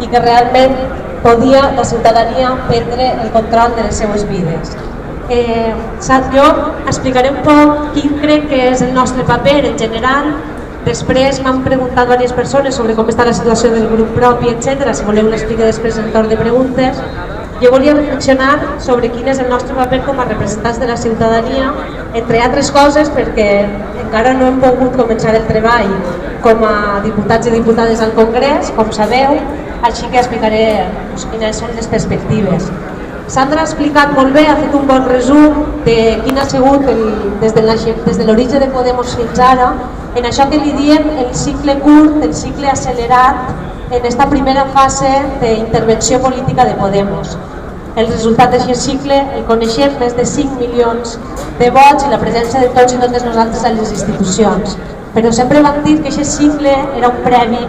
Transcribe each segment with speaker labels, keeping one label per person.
Speaker 1: i que realment podia la ciutadania prendre el control de les seues vides. Jo explicaré un poc quin crec que és el nostre paper en general. Després m'han preguntat diverses persones sobre com està la situació del grup propi, etc. Si voleu l'explico després en torn de preguntes. Jo volia reflexionar sobre quin és el nostre paper com a representants de la ciutadania, entre altres coses perquè encara no hem pogut començar el treball com a diputats i diputades al Congrés, com sabeu, així que explicaré quines són les perspectives. Sandra ha explicat molt bé, ha fet un bon resum de quin ha sigut des de l'origen de Podemos fins ara, en això que li diem el cicle curt, el cicle accelerat, en aquesta primera fase d'intervenció política de Podemos. El resultat d'aquest cicle el coneixem, més de 5 milions de vots i la presència de tots i totes nosaltres a les institucions. Però sempre vam dir que aquest cicle era un previ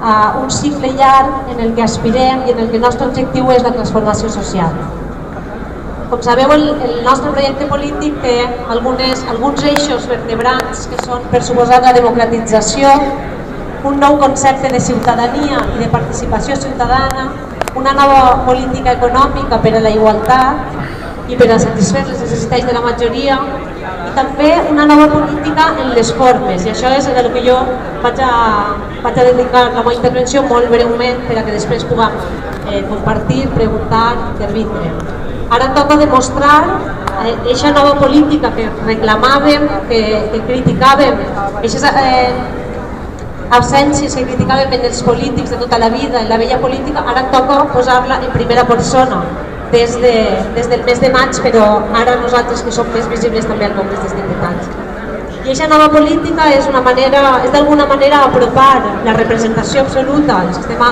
Speaker 1: a un cicle llarg en el que aspirem i en el que el nostre objectiu és la transformació social. Com sabeu, el nostre projecte polític té alguns eixos vertebrants que són, per suposat, la democratització, un nou concepte de ciutadania i de participació ciutadana, una nova política econòmica per a la igualtat i per a satisfer les necessitats de la majoria, i també una nova política en les formes, i això és el que jo vaig a dedicar la meva intervenció molt breument per a que després puguem compartir, preguntar, intervindre. Ara toca demostrar aquesta nova política que reclamàvem, que criticàvem, aquestes absències que criticàvem en els polítics de tota la vida, en la vella política, ara toca posar-la en primera persona. Des del mes de maig, però ara nosaltres que som més visibles també al Congrés dels Diputats. I aquesta nova política és d'alguna manera apropar la representació absoluta, el sistema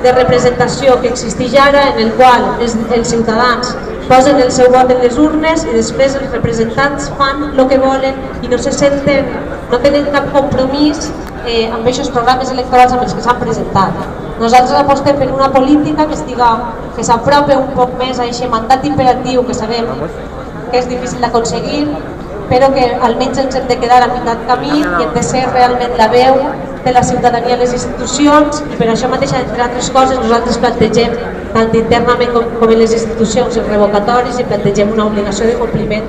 Speaker 1: de representació que existeix ara, en el qual els ciutadans posen el seu vot en les urnes i després els representants fan el que volen i no tenen cap compromís amb aquests programes electorals amb els que s'han presentat. Nosaltres apostem per una política que s'apropi un poc més a aquest mandat imperatiu que sabem que és difícil d'aconseguir, però que almenys ens hem de quedar a meitat camí i hem de ser realment la veu de la ciutadania a les institucions, i per això mateix, entre altres coses, nosaltres plantegem tant internament com en les institucions els revocatoris i plantegem una obligació de compliment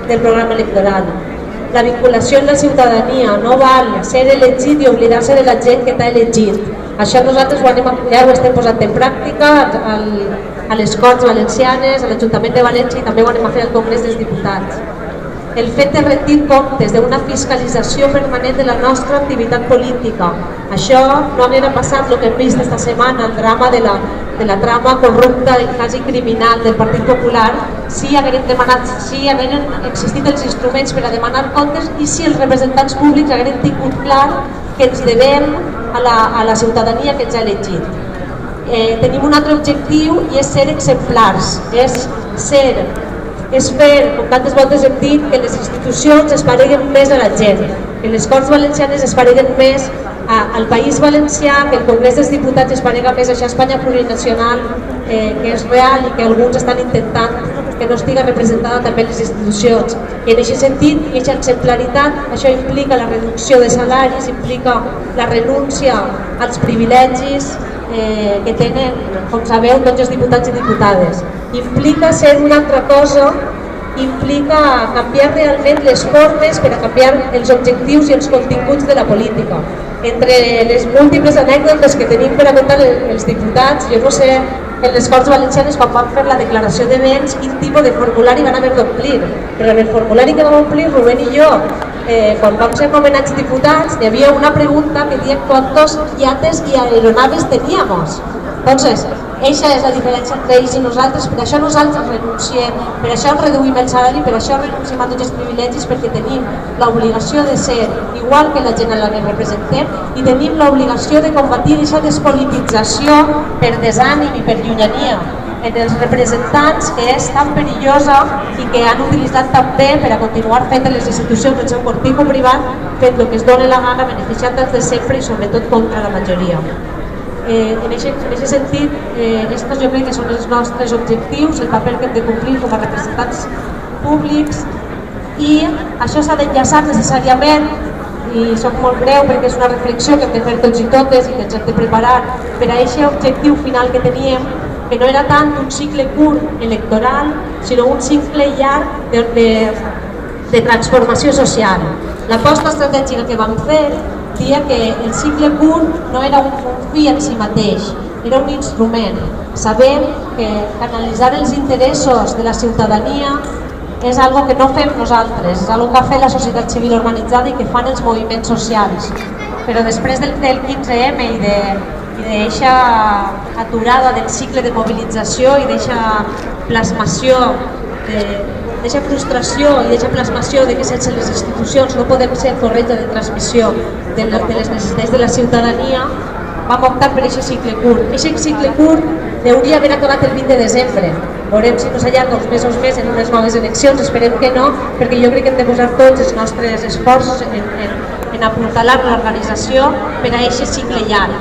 Speaker 1: del programa electoral. La vinculació en la ciutadania, no val ser elegit i oblidar-se de la gent que t'ha elegit. Això nosaltres ja ho estem posant en pràctica a les Corts Valencianes, a l'Ajuntament de València i també ho anem a fer al Congrés dels Diputats. El fet de rendir comptes d'una fiscalització permanent de la nostra activitat política. Això no haguera passat el que hem vist esta setmana, el drama de la trama corrupta i quasi criminal del Partit Popular, si hagueren existit els instruments per a demanar comptes i si els representants públics hagueren tingut clar que ens devem a la ciutadania que ens ha elegit. Tenim un altre objectiu i és ser exemplars, és fer, com tantes voltes hem dit, que les institucions es pareguen més a la gent, que les Corts Valencianes es pareguen més al País Valencià, que el Congrés dels Diputats es parega més a aquesta Espanya plurinacional, que és real i que alguns estan intentant que no estigui representada també en les institucions. I en aquest sentit, i aquesta exemplaritat, això implica la reducció de salaris, implica la renúncia als privilegis que tenen, com sabeu, tots els diputats i diputades. Implica ser una altra cosa, implica canviar realment les formes per a canviar els objectius i els continguts de la política. Entre les múltiples anècdotes que tenim per a contar els diputats, jo no sé, en les Corts Valencianes, quan vam fer la declaració de béns, quin tipus de formulari van haver d'omplir. Però en el formulari que vam omplir, Rubén i jo, quan vam ser nomenats diputats, hi havia una pregunta que deia quantos yates i aeronaves teníamos. Entonces, aquesta és la diferència entre ells i nosaltres, per això nosaltres renunciem, per això reduïm el salari, per això renunciem a tots els privilegis, perquè tenim l'obligació de ser igual que la gent a la que representem i tenim l'obligació de combatir aquesta despolitització per desànim i per llunyania en els representants, que és tan perillosa i que han utilitzat tan bé per a continuar fent les institucions del seu cortico privat, fent el que es dona la gana, beneficiant dels de sempre i sobretot contra la majoria. En aquest sentit, aquests jo crec que són els nostres objectius, el paper que hem de complir com a representants públics, i això s'ha d'enllaçar necessàriament i soc molt breu perquè és una reflexió que hem de fer tots i totes i que ens hem de preparar per a aquest objectiu final que teníem, que no era tant un cicle curt electoral, sinó un cicle llarg de transformació social. L'aposta estratègica que vam fer dia que el cicle curt no era un fi en si mateix, era un instrument. Sabem que canalitzar els interessos de la ciutadania és algo que no fem nosaltres, és algo que ha fet la societat civil organitzada i que fan els moviments socials. Però després del 15M i d'aquesta aturada del cicle de mobilització i d'aquesta plasmació, d'aquesta frustració i d'aquesta plasmació de que sense les institucions no podem ser corretja de transmissió de les necessitats de la ciutadania, vam optar per aquest cicle curt. Aquest cicle curt hauria d'haver acabat el 20 de desembre. Veurem si no s'allarga uns mesos més en unes noves eleccions, esperem que no, perquè jo crec que hem de posar tots els nostres esforços en apuntalar l'organització per a aquest cicle llarg.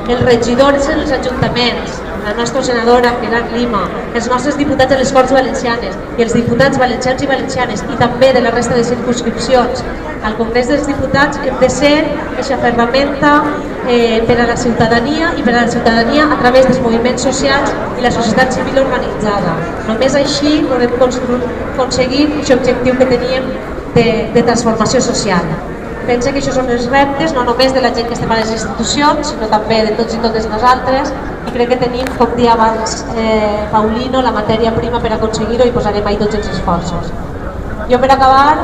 Speaker 1: Els regidors en els ajuntaments, la nostra senadora Pilar Lima, els nostres diputats de les Corts Valencianes i els diputats valencians i valencianes i també de la resta de circumscripcions al Congrés dels Diputats hem de ser aquesta ferramenta per a la ciutadania i per a la ciutadania a través dels moviments socials i la societat civil organitzada. Només així podem aconseguir aquest objectiu que teníem de transformació social. Pensa que això són els reptes, no només de la gent que estem a les institucions, sinó també de tots i totes nosaltres, i crec que tenim, com deia abans Paulino, la matèria prima per aconseguir-ho i posarem ahí tots els esforços. Jo per acabar,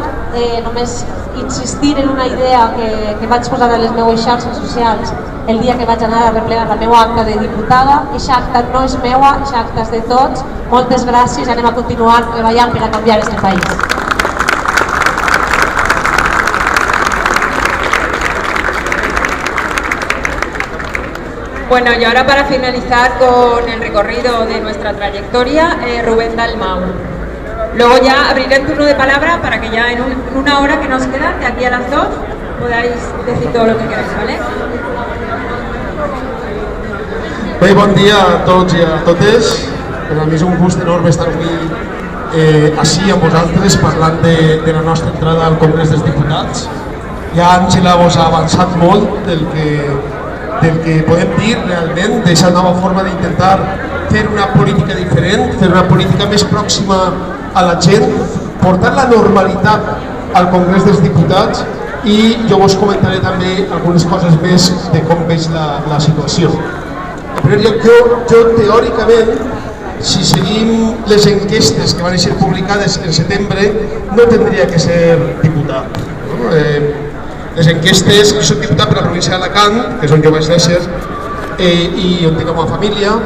Speaker 1: només insistir en una idea que vaig posar a les meues xarxes socials el dia que vaig anar a replegar la meva acta de diputada. Aquesta acta no és meua, aquesta acta és de tots. Moltes gràcies, anem a continuar treballant per a canviar este país.
Speaker 2: Bueno, y ahora para finalizar con el recorrido de nuestra trayectoria, Rubén Dalmau. Luego ya abriré el turno de palabra para que ya en una hora que nos queda, de aquí a las 2, podáis decir todo lo que queráis, ¿vale?
Speaker 3: Bé, bon dia a tots i a totes. Per a mi és un gust enorme estar avui així amb vosaltres parlant de la nostra entrada al Congrés dels Diputats. Ja Àngela vos ha avançat molt del que podem dir realment d'aquesta nova forma d'intentar fer una política diferent, fer una política més pròxima a la gent, portar la normalitat al Congrés dels Diputats i jo vos comentaré també algunes coses més de com veig la situació. En primer lloc, jo teòricament, si seguim les enquestes que van ser publicades en setembre, no tindria que ser diputat. Les enquestes, jo soc diputat per la província d'Alacant, que és on jo vaig néixer, i on tinc la meva família,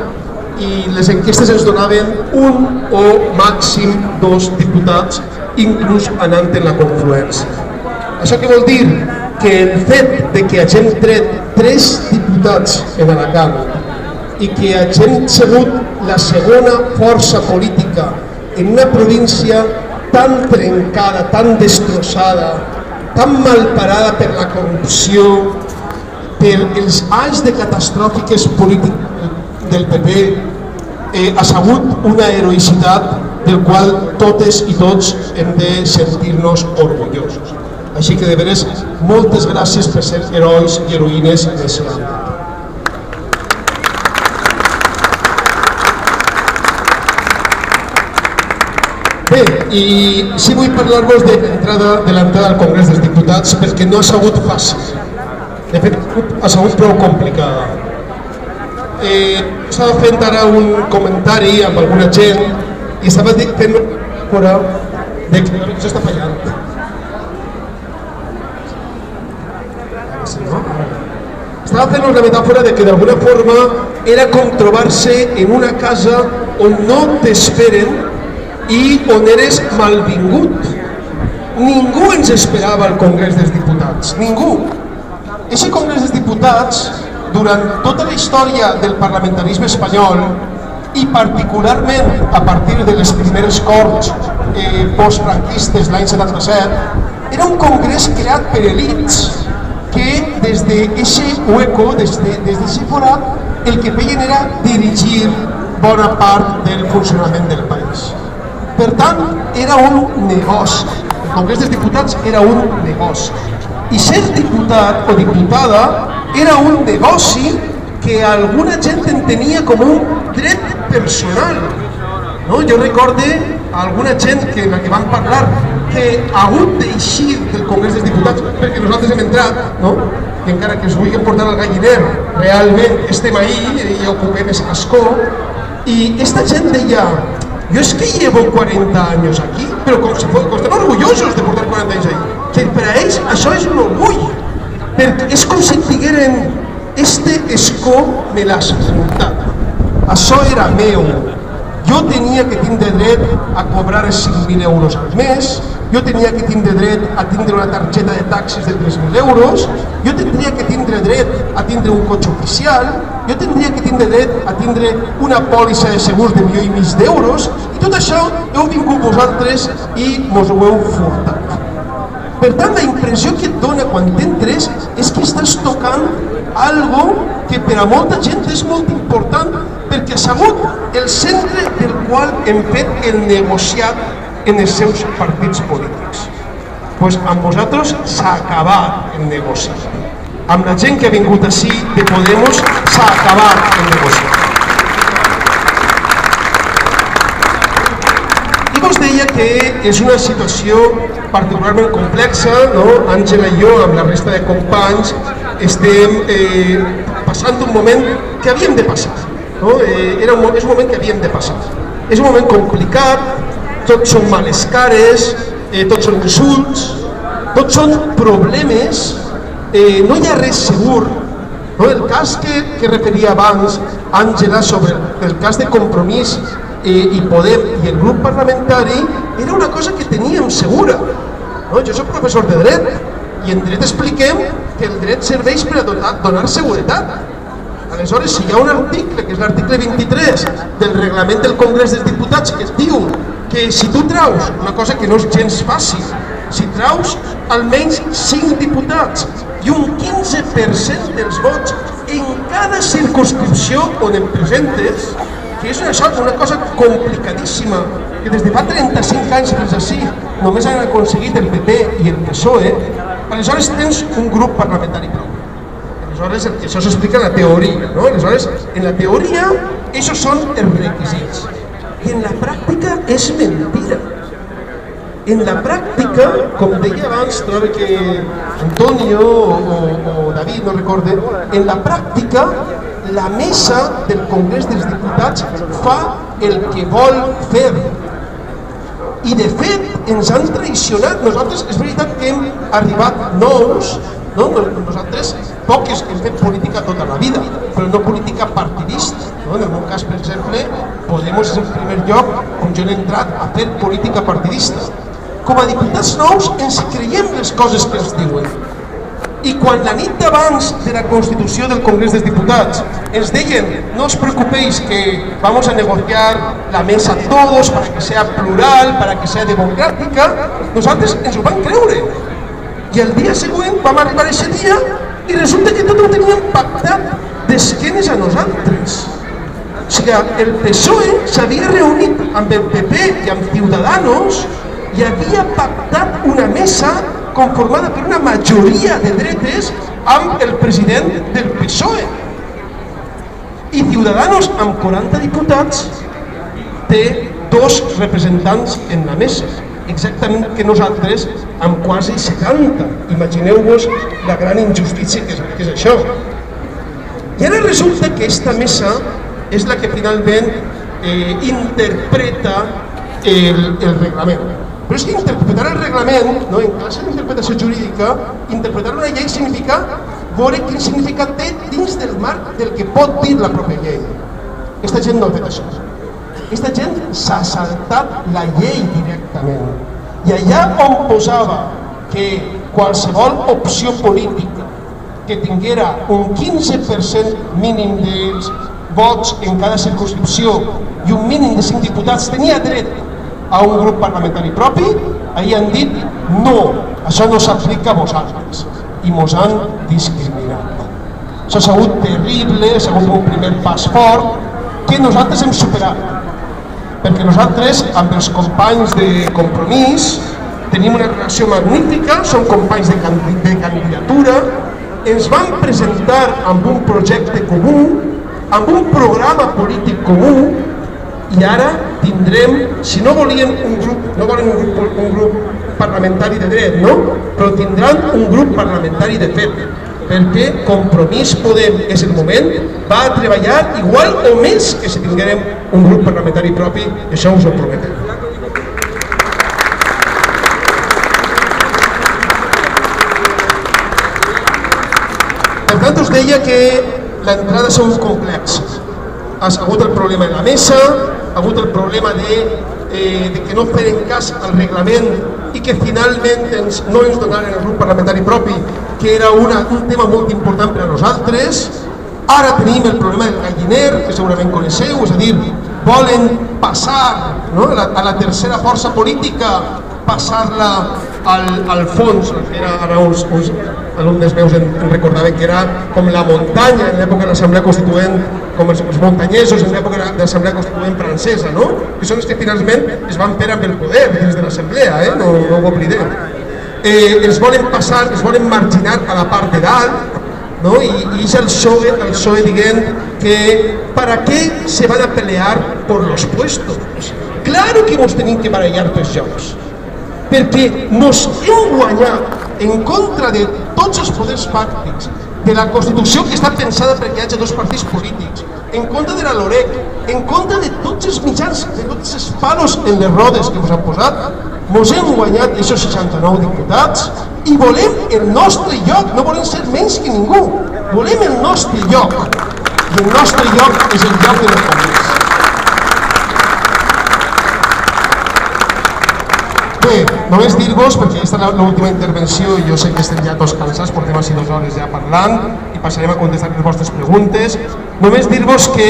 Speaker 3: i les enquestes ens donaven un o màxim 2 diputats, inclús anant en la confluència. Això què vol dir? Que el fet de que hagin tret 3 diputats en Alacant i que hagin sigut la segona força política en una província tan trencada, tan destrossada, tan malparada per la corrupció, per els anys de catastròfiques polítiques del PP, ha sigut una heroïcitat del qual totes i tots hem de sentir-nos orgullosos. Així que de veres, moltes gràcies per ser herois i heroïnes en aquest àmbit. Bé, i sí vull parlar-vos de l'entrada al Congrés dels Diputats perquè no ha sigut fàcil. De fet, ha sigut prou complicada. Estava fent ara un comentari amb alguna gent i estava fent una metàfora de que això està fallant. Estava fent una metàfora de que d'alguna forma era com trobar-se en una casa on no t'esperen i on eres malvingut. Ningú ens esperava al Congrés dels Diputats, ningú. Aquest Congrés dels Diputats, durant tota la història del parlamentarisme espanyol i particularment a partir de les primeres Corts postfranquistes l'any 77, era un congrés creat per elits que des d'aquest hueco, des d'aquest forat, el que feien era dirigir bona part del funcionament del país. Per tant, era un negoci. Congrés dels Diputats era un negoci. I ser diputat o diputada era un negoci que alguna gent entenia com un dret personal. No? Jo recorde alguna gent que van parlar que ha hagut d'eixir del Congrés dels Diputats perquè nosaltres hem entrat, no? I encara que es vulgui portar al galliner, realment estem ahí i ocupem ese escó. I esta gent deia, yo es que llevo 40 años aquí, pero com estan orgullosos de portar 40 anys ahí. Que per a ells això és un orgull, perquè és com si digueren, este escó me l'has muntat, això era meu. Jo tenia que tindre dret a cobrar 5.000 euros al mes, jo tenia que tindre dret a tindre una targeta de taxis de 3.000 euros, jo tindria que tindre dret a tindre un cotxe oficial, jo tindria que tindre dret a tindre una pòlissa de segurs de 1,5 milions d'euros, i tot això heu vingut vosaltres i mos ho heu furtat. Per tant, la impressió que et dona quan t'entres és que estàs tocant algo que per a molta gent és molt important, perquè ha sigut el centre del qual hem fet el negociat en els seus partits polítics. Doncs amb vosaltres s'ha acabat el negociat. Amb la gent que ha vingut així de Podemos s'ha acabat el negociat. I vos deia que és una situació particularment complexa, no? Àngela i jo, amb la resta de companys, estem passant un moment que havíem de passar. No? És un moment que havíem de passar. És un moment complicat, tots són males cares, tots són insults, tots són problemes, no hi ha res segur. No? El cas que referia abans Àngela sobre el cas de Compromís i Podem i el grup parlamentari era una cosa que teníem segura. No? Jo soc professor de dret i en dret expliquem que el dret serveix per a donar seguretat. Aleshores, si hi ha un article, que és l'article 23 del reglament del Congrés dels Diputats, que et diu que si tu traus, una cosa que no és gens fàcil, si traus almenys 5 diputats i un 15% dels vots en cada circumscripció on em presentes, que és una cosa complicadíssima, que des de fa 35 anys fins així només han aconseguit el PP i el PSOE, aleshores tens un grup parlamentari propi. Aleshores, això s'explica en la teoria, no? Aleshores, en la teoria, aquests són els requisits. I en la pràctica és mentira. En la pràctica, com deia abans, trobo que Antonio o David, no recorde, en la pràctica, la mesa del Congrés dels Diputats fa el que vol fer. I de fet, ens han traicionat. Nosaltres, és veritat que hem arribat nous, no? Nosaltres, poques que hem fet política tota la vida, però no política partidista. No? En el meu cas, per exemple, Podemos és el primer lloc on jo he entrat a fer política partidista. Com a diputats nous ens creiem les coses que ens diuen. I quan la nit d'abans de la Constitució del Congrés dels Diputats ens deien no os preocupéis que vamos a negociar la mesa todos para que sea plural, para que sea democràtica, nosaltres ens ho vam creure. I el dia següent vam arribar a aquest dia i resulta que tot ho teníem pactat d'esquenes a nosaltres. O sigui, el PSOE s'havia reunit amb el PP i amb Ciudadanos i havia pactat una mesa conformada per una majoria de dretes amb el president del PSOE. I Ciudadanos, amb 40 diputats, té 2 representants en la mesa, exactament que nosaltres amb quasi 70. Imagineu-vos la gran injustícia que és això. I ara resulta que aquesta mesa és la que finalment interpreta el reglament. Però és que interpretar el reglament, no, en classe d'interpretació jurídica, interpretar una llei significa veure quin significat té dins del marc del que pot dir la pròpia llei. Aquesta gent no ha fet això. Aquesta gent s'ha saltat la llei directament. I allà on posava que qualsevol opció política que tinguera un 15% mínim dels vots en cada circumscripció i un mínim de 5 diputats tenia dret a un grup parlamentari propi, ahir han dit no, això no s'aplica a vosaltres i mos han discriminat. Això ha sigut terrible, ha sigut un primer pas fort que nosaltres hem superat, perquè nosaltres amb els companys de Compromís tenim una relació magnífica, som companys de candidatura, ens vam presentar amb un projecte comú, amb un programa polític comú, i ara tindrem, si no volien un grup, no volen un grup parlamentari de dret, no? Però tindran un grup parlamentari de fet, perquè Compromís Podem és el moment, va a treballar igual o més que si tinguérem un grup parlamentari propi, això us ho prometem. Per tant, us deia que l'entrada és un complex. Ha hagut el problema de la mesa, ha hagut el problema de que no feren cas al reglament i que finalment no ens donaren el grup parlamentari propi, que era un tema molt important per a nosaltres. Ara tenim el problema del galliner, que segurament coneixeu, és a dir, volen passar a la tercera força política, passar-la al fons. Ara uns alumnes meus em recordaven que era com la muntanya en l'època de l'Assemblea Constituent, com els muntanyesos en l'època de l'Assemblea Constituent francesa, no? Que són els que finalment es van fer amb el poder dins de l'Assemblea, no ho oblidem. Els volen passar, els volen marginar a la part de dalt, y es el PSOE dient que ¿para qué se van a pelear por los puestos? Claro que ens tenim que barallar pels jocs, perquè ens hem guanyat en contra de tots els poders fàctics, de la Constitució que està pensada perquè hi hagi dos partits polítics, en contra de la LOREC, en contra de tots els mitjans, de tots els palos en les rodes que ens han posat. Ens hem guanyat aquests 69 diputats i volem el nostre lloc, no volem ser menys que ningú, volem el nostre lloc, i el nostre lloc és el lloc de les Congrés. Bé, només dir-vos, perquè aquesta és l'última intervenció i jo sé que estem ja tots cansats, portem així 2 hores ja parlant i passarem a contestar les vostres preguntes, només dir-vos que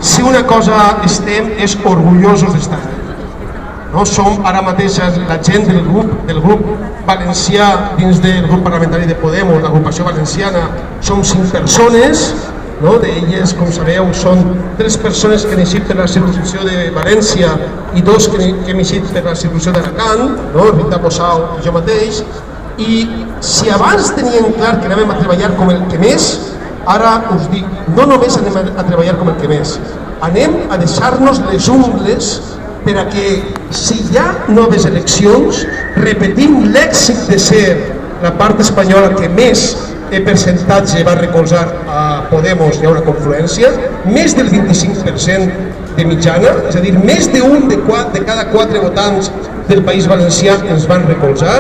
Speaker 3: si una cosa estem és orgullosos d'estar aquí. Som ara mateix la gent del grup valencià dins del grup parlamentari de Podemos, l'agrupació valenciana, som 5 persones, d'elles, com sabeu, són 3 persones que han eixit per la circumscripció de València i 2 que hem eixit per la circumscripció d'Alacant, Rita Posau i jo mateix, i si abans teníem clar que anàvem a treballar com el que més, ara us dic, no només anem a treballar com el que més, anem a deixar-nos les ungles per a que si hi ha noves eleccions repetim l'èxit de ser la part espanyola que més percentatge va recolzar a Podemos, hi ha una confluència, més del 25% de mitjana, és a dir, més d'un de cada 4 votants del País Valencià ens van recolzar,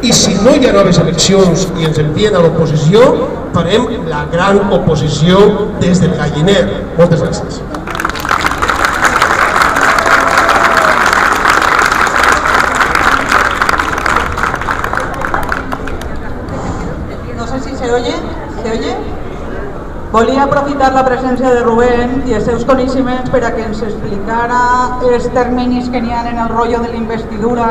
Speaker 3: i si no hi ha noves eleccions i ens envien a l'oposició, farem la gran oposició des del galliner. Moltes gràcies.
Speaker 4: ¿Se oye? Volia aprofitar la presència de Rubén i els seus coneixements per a que ens explicara els terminis que n'hi ha en el rotllo de la investidura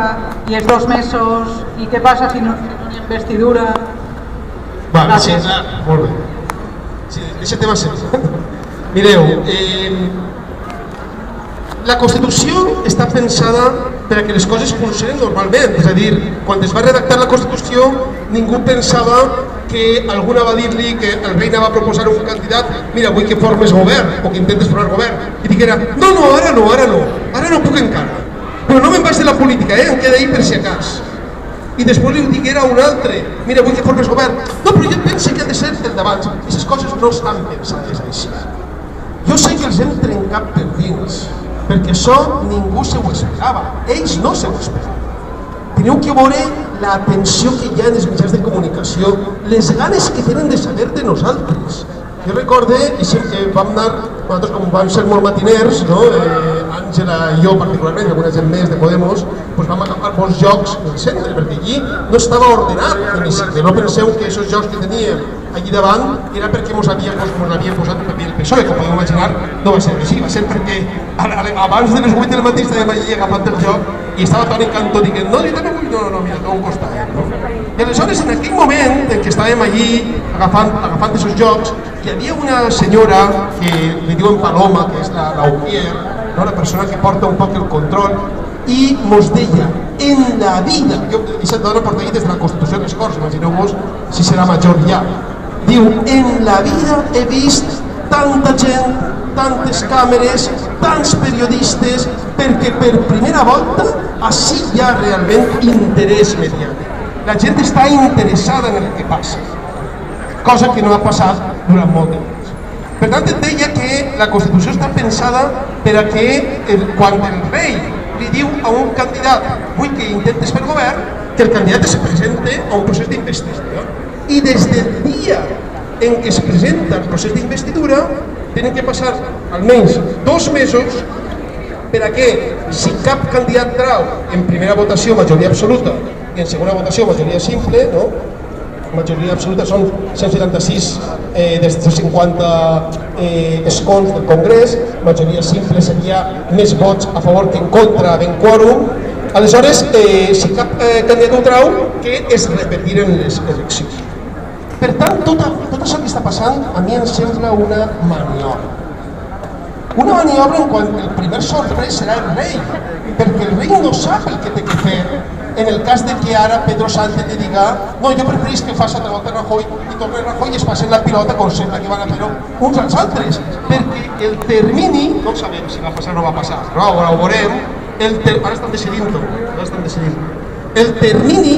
Speaker 4: i els 2 mesos i què passa si no hi ha investidura.
Speaker 3: Vale, sí, molt bé. Sí, aquest tema sí. Mireu, la Constitució està pensada per a que les coses funcionen normalment, és a dir, quan es va redactar la Constitució ningú pensava que alguna va dir-li que el rei va proposar un candidat, mira, vull que formes govern o que intentes formar govern, i diguera, no, ara no puc encara, però no me'n vaig de la política, em queda ahir per si acas. I després li diguera a un altre, mira, vull que formes govern, no, però jo penso que ha de ser el d'abans. Aquestes coses no estan pensades així. Jo sé que els hem trencat per dins, perquè això ningú se ho esperava, ells no se ho esperaven. Teniu que veure l'atenció que hi ha en els mitjans de comunicació, les ganes que tenen de saber de nosaltres. Jo recorde, i sempre vam anar, nosaltres com vam ser molt matiners, Àngela i jo particularment, i alguna gent més de Podemos, vam agafar molts jocs del centre, perquè allí no estava ordenat l'hemicicle. No penseu que aquests jocs que teníem allí davant era perquè ens havien posat paper el PSOE, com podeu imaginar, no va ser així, va ser perquè abans de les 8 del matí estàvem allí agafant el joc i estava tot encantat dient, no, jo també vull, no, mira, no un costat. I aleshores, en aquell moment en què estàvem allí agafant aquests jocs, hi havia una senyora que li diuen Paloma, que és la Uquier, la persona que porta un poc el control, i ens deia, en la vida, jo he deixat d'hora portar ahí des de la Constitució de les Corts, imagineu-vos si serà major ja, diu, en la vida he vist tanta gent, tantes càmeres, tants periodistes, perquè per primera volta així hi ha realment interès mediàtic. La gent està interessada en el que passa, cosa que no ha passat durant molt de temps. Per tant, et deia que la Constitució està pensada per a que quan el rei li diu a un candidat vull que intentes fer govern, que el candidat es presenta a un procés d'investidura. I des del dia en què es presenta el procés d'investidura tenen que passar almenys 2 mesos per a que, si cap candidat trau en primera votació majoria absoluta i en segona votació majoria simple, majoria absoluta són 176 dels 150 escons del Congrés, majoria simple seria més vots a favor que en contra ben quòrum. Aleshores, si cap candidat ho trau, que es repetiren les eleccions. Per tant, tot això que està passant a mi em sembla una maniobra. Una maniobra en quan el primer sorprès serà el rei, perquè el rei no sap el que té que fer en el cas de que ara Pedro Sánchez li diga no, jo preferís que faci altra volta Rajoy i torni Rajoy i es passen la pilota com sembla que van a fer-ho uns als altres, perquè el termini, no sabem si va passar o no va passar, però ara ho veurem, ara estan decidint-ho, el termini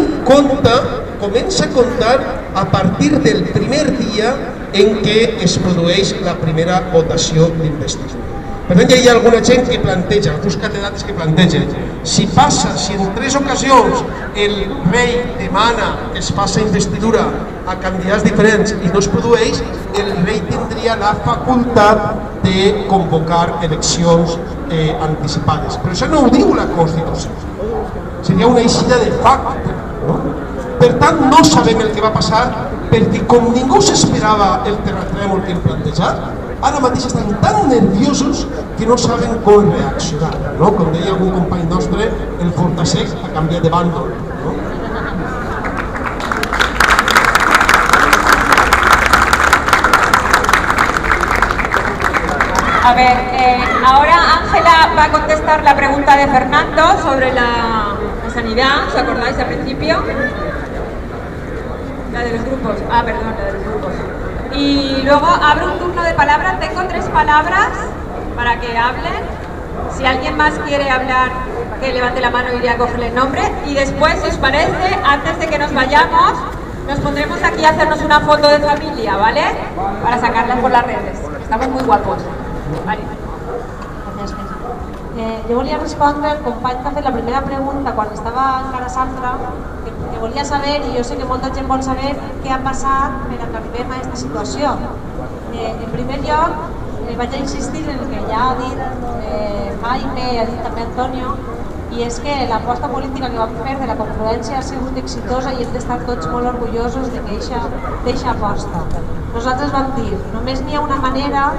Speaker 3: comença a comptar a partir del primer dia en què es produeix la primera votació d'investidura. Per tant, hi ha alguna gent que planteja, alguns catedràtics que plantegen, si en 3 ocasions el rei demana que es faci investidura a candidats diferents i no es produeix, el rei tindria la facultat de convocar eleccions anticipades. Però això no ho diu la Constitució. Seria una eixida de facto. Per tant, no sabem el que va passar, perquè com ningú s'esperava el terratrèmol que hem plantejat, ara mateix estan tan nerviosos que no saben com reaccionar. Com deia algun company nostre, el Fortasec ha canviat de bàndol.
Speaker 2: A ver, ahora Ángela va a contestar la pregunta de Fernando sobre la sanidad, ¿os acordáis al principio? La de los grupos, perdón, la de los grupos. Y luego abro un turno de palabras, tengo 3 palabras para que hablen. Si alguien más quiere hablar, que levante la mano y iré a cogerle el nombre. Y después, si os parece, antes de que nos vayamos, nos pondremos aquí a hacernos una foto de familia, ¿vale? Para sacarla por las redes. Estamos muy guapos. Vale.
Speaker 1: Jo volia respondre al company que ha fet la primera pregunta quan estava encara Sandra, que volia saber, i jo sé que molta gent vol saber, què ha passat per que arribem a aquesta situació. En primer lloc, vaig a insistir en el que ja ha dit Jaime i ha dit també Antonio, i és que l'aposta política que vam fer de la confluència ha sigut exitosa i hem d'estar tots molt orgullosos d'aquesta aposta. Nosaltres vam dir, només n'hi ha una manera,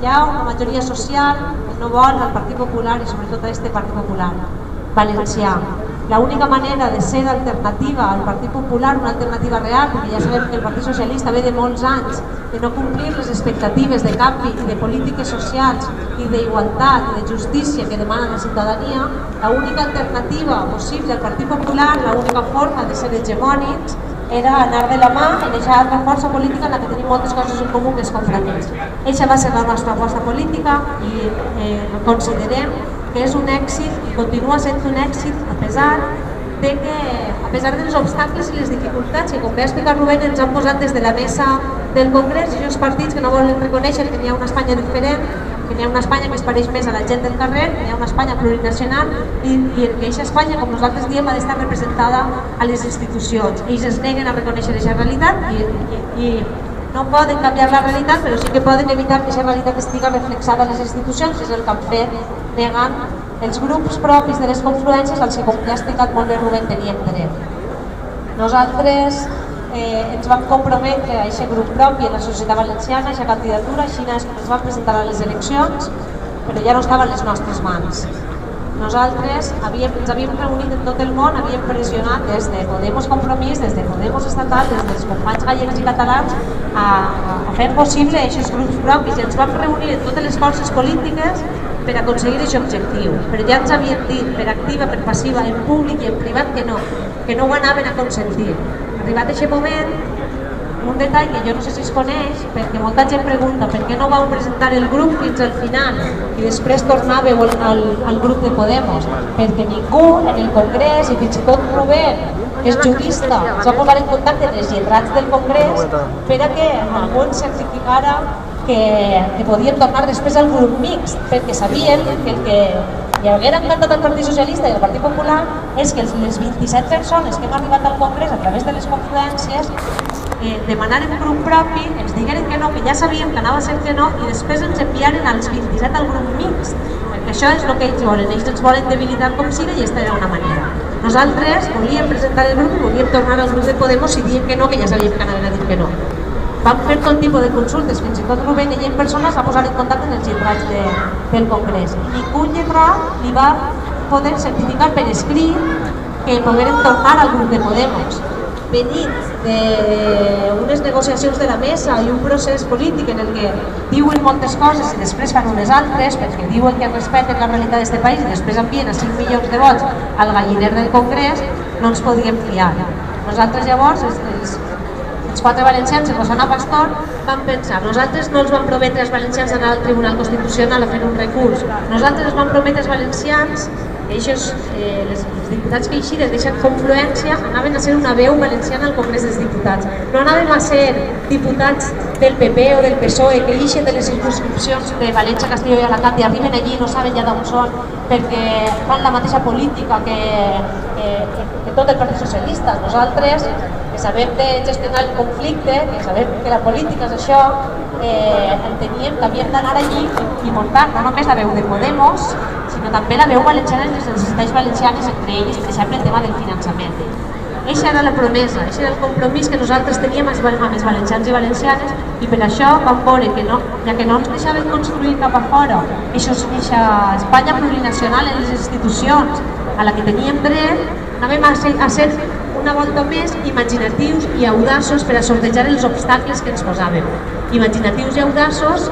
Speaker 1: hi ha una majoria social que no vol el Partit Popular i sobretot a este Partit Popular valencià. L'única manera de ser d'alternativa al Partit Popular, una alternativa real, perquè ja sabem que el Partit Socialista ve de molts anys de no complir les expectatives de canvi i de polítiques socials i d'igualtat i de justícia que demana la ciutadania, l'única alternativa possible al Partit Popular, l'única forma de ser hegemònics, era anar de la mà i deixar altra força política en la que tenim moltes coses en comú que es confronten. Eixa va ser la nostra aposta política i considerem que és un èxit i continua sent un èxit a pesar dels obstacles i les dificultats que, com bé ha explicat Rubén, ens han posat des de la mesa del Congrés i els partits que no volen reconèixer que n'hi ha una Espanya diferent, que n'hi ha una Espanya que es pareix més a la gent del carrer, que n'hi ha una Espanya plurinacional i que aquesta Espanya, com nosaltres diem, ha d'estar representada a les institucions. Ells es neguen a reconèixer aquesta realitat i no poden canviar la realitat, però sí que poden evitar que aquesta realitat estigui reflexada a les institucions, que és el que han fet negant els grups propis de les confluències als que, com ja ha explicat molt bé Rubén, teníem dret. Nosaltres ens vam comprometre a aquest grup propi en la societat valenciana, a aquesta candidatura, així és que ens vam presentar a les eleccions, però ja no estava a les nostres mans. Nosaltres ens havíem reunit en tot el món, havíem pressionat des de Podemos Compromís, des de Podemos Estatal, des dels companys gallecs i catalans a fer possible aquests grups propis i ens vam reunir en totes les forces polítiques per aconseguir aquest objectiu, però ja ens havien dit per activa, per passiva, en públic i en privat que no ho anaven a consentir. Arribat aquest moment, un detall que jo no sé si es coneix, perquè molta gent pregunta per què no vau presentar el grup fins al final i després tornàveu al grup de Podemos, perquè ningú en el Congrés, i fins i tot Rubén, que és jurista, es va posar en contacte amb els lletrats del Congrés per a que algú ens certificara que podien tornar després al grup mixt, perquè sabien que el que li haguera encantat al Partit Socialista i al Partit Popular és que les 27 persones que hem arribat al Congrés a través de les confluències demanaren un grup propi, ens digueren que no, que ja sabíem que anava a ser que no, i després ens enviaren als 27 al grup mixt, perquè això és el que ells volen, ells ens volen debilitar com siga i aquesta era una manera. Nosaltres volíem presentar el grup i volíem tornar al grup de Podemos i dient que no, que ja sabíem que anaven a dir que no. Vam fer tot tipus de consultes, fins i tot Rubén ell en persona es va posar en contacte amb els lletrats del Congrés. Ningú lletrat li va poder certificar per escrit que pogueren tornar al grup de Podemos. Venint d'unes negociacions de la mesa i un procés polític en el que diuen moltes coses i després fan unes altres, perquè diuen que respecten la realitat d'aquest país i després envien a 5 milions de vots al galliner del Congrés, no ens podíem fiar. Nosaltres llavors, els 4 valencians i Rosana Pastor van pensar, nosaltres no els vam prometre als valencians d'anar al Tribunal Constitucional a fer un recurs, nosaltres els vam prometre als valencians que els diputats que eixiren d'aquesta confluència anaven a ser una veu valenciana al Congrés dels Diputats, no anaven a ser diputats del PP o del PSOE que eixen de les circunscripcions de València, Castelló i Alacant i arriben allí i no saben ja d'on són perquè fan la mateixa política que tot el Partit Socialista. Nosaltres, que sabem de gestionar el conflicte, que sabem que la política és això, enteníem que havíem d'anar allí i muntar no només la veu de Podemos, sinó també la veu valenciana en les necessitats valencianes, entre elles, per exemple, el tema del finançament. Eixa era la promesa, eixa era el compromís que nosaltres teníem amb els valencians i valencianes i per això vam veure que no, ja que no ens deixaven construir cap a fora eixa Espanya plurinacional en les institucions a la que teníem dret, anàvem a ser una volta més imaginatius i audaços per a sortejar els obstacles que ens posàvem. Imaginatius i audaços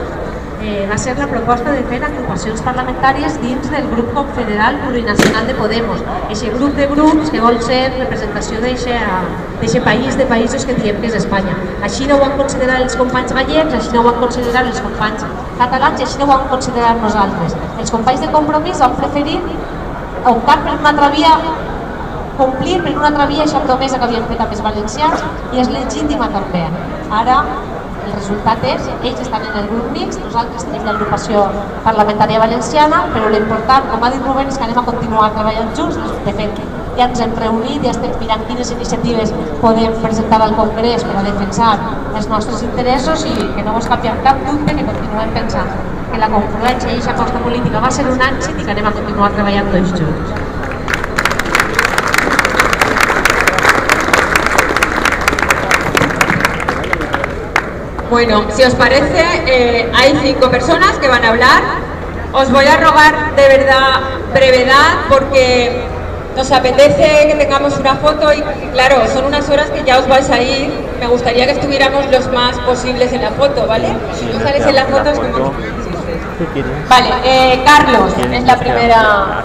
Speaker 1: va ser la proposta de fer agrupacions parlamentàries dins del grup confederal plurinacional de Podemos, aquest grup de grups que vol ser representació d'aquest país de països que diem que és Espanya. Així no ho van considerar els companys gallecs, així no ho van considerar els companys catalans i així no ho van considerar nosaltres. Els companys de Compromís van preferir optar per una altra via, complir per una altra via aquesta promesa que havien fet amb els valencians i és legítima també. Ara el resultat és, ells estan en el grup mixt, nosaltres tenim l'agrupació parlamentària valenciana, però l'important, com ha dit Rubén, és que anem a continuar treballant junts. De fet, ja ens hem reunit, ja estem mirant quines iniciatives podem presentar al Congrés per a defensar els nostres interessos i que no vos cap dubte que continuem pensant que la confluència i aquesta aposta política va ser un èxit i que anem a continuar treballant tots junts.
Speaker 2: Bueno, si os parece, hay 5 personas que van a hablar. Os voy a rogar de verdad brevedad porque nos apetece que tengamos una foto y claro, son unas horas que ya os vais a ir. Me gustaría que estuviéramos los más posibles en la foto, ¿vale? Si no sales en la foto es como... Vale, Carlos, es el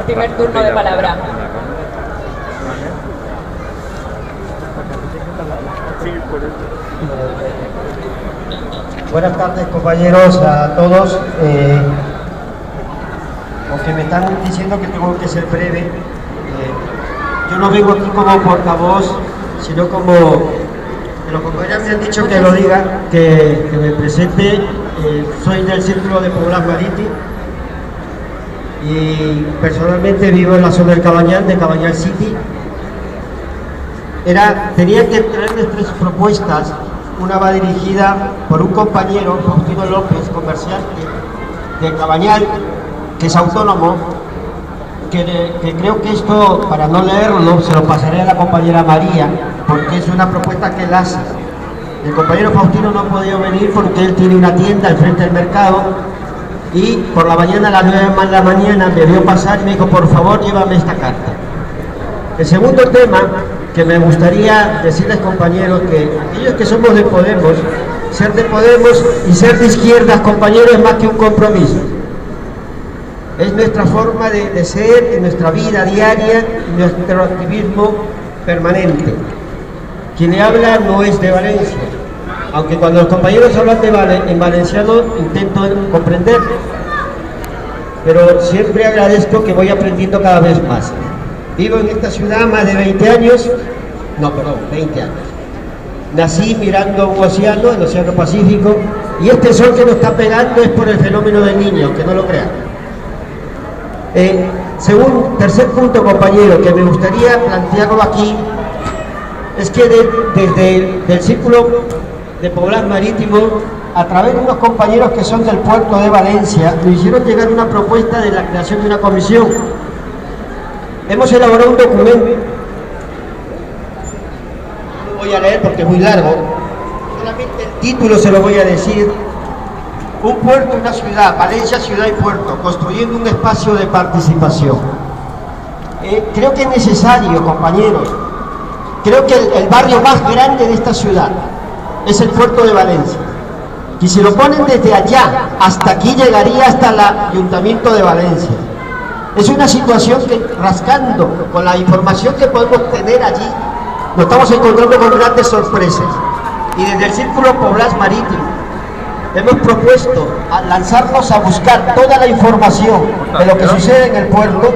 Speaker 2: primer turno de palabra.
Speaker 5: Buenas tardes, compañeros, a todos. Aunque me están diciendo que tengo que ser breve, yo no vengo aquí como portavoz, sino como los compañeros me han dicho que lo diga, que me presente. Soy del Círculo de Población Marítimo y personalmente vivo en la zona del Cabanyal, de Cabanyal City. Tenía que traerles 3 propuestas. Una va dirigida por un compañero, Faustino López, comerciante de Cabanyal, que es autónomo, que creo que esto, para no leerlo, se lo pasaré a la compañera María, porque es una propuesta que él hace. El compañero Faustino no ha podido venir porque él tiene una tienda al frente del mercado y por la mañana a las 9 de la mañana me vio pasar y me dijo, por favor, llévame esta carta. El segundo tema que me gustaría decirles, compañeros, que aquellos que somos de Podemos, ser de Podemos y ser de izquierdas, compañeros, es más que un compromiso. Es nuestra forma de ser, en nuestra vida diaria, nuestro activismo permanente. Quien le habla no es de Valencia, aunque cuando los compañeros hablan en valenciano intento comprender, pero siempre agradezco que voy aprendiendo cada vez más. Vivo en esta ciudad más de 20 años. Nací mirando un océano, el Océano Pacífico, y este sol que nos está pegando es por el fenómeno del Niño, aunque no lo crean. Tercer punto, compañero, que me gustaría plantearlo aquí, es que desde el Círculo de Poblado Marítimo, a través de unos compañeros que son del puerto de Valencia, nos hicieron llegar una propuesta de la creación de una comisión. Hemos elaborado un documento, no lo voy a leer porque es muy largo, solamente el título se lo voy a decir. Un puerto, una ciudad, Valencia, ciudad y puerto, construyendo un espacio de participación. Creo que es necesario, compañeros, creo que el barrio más grande de esta ciudad es el puerto de Valencia. Y si lo ponen desde allá hasta aquí, llegaría hasta el Ayuntamiento de Valencia. Es una situación que, rascando con la información que podemos tener allí, nos estamos encontrando con grandes sorpresas. Y desde el Círculo Poblado Marítimo hemos propuesto lanzarnos a buscar toda la información de lo que sucede en el puerto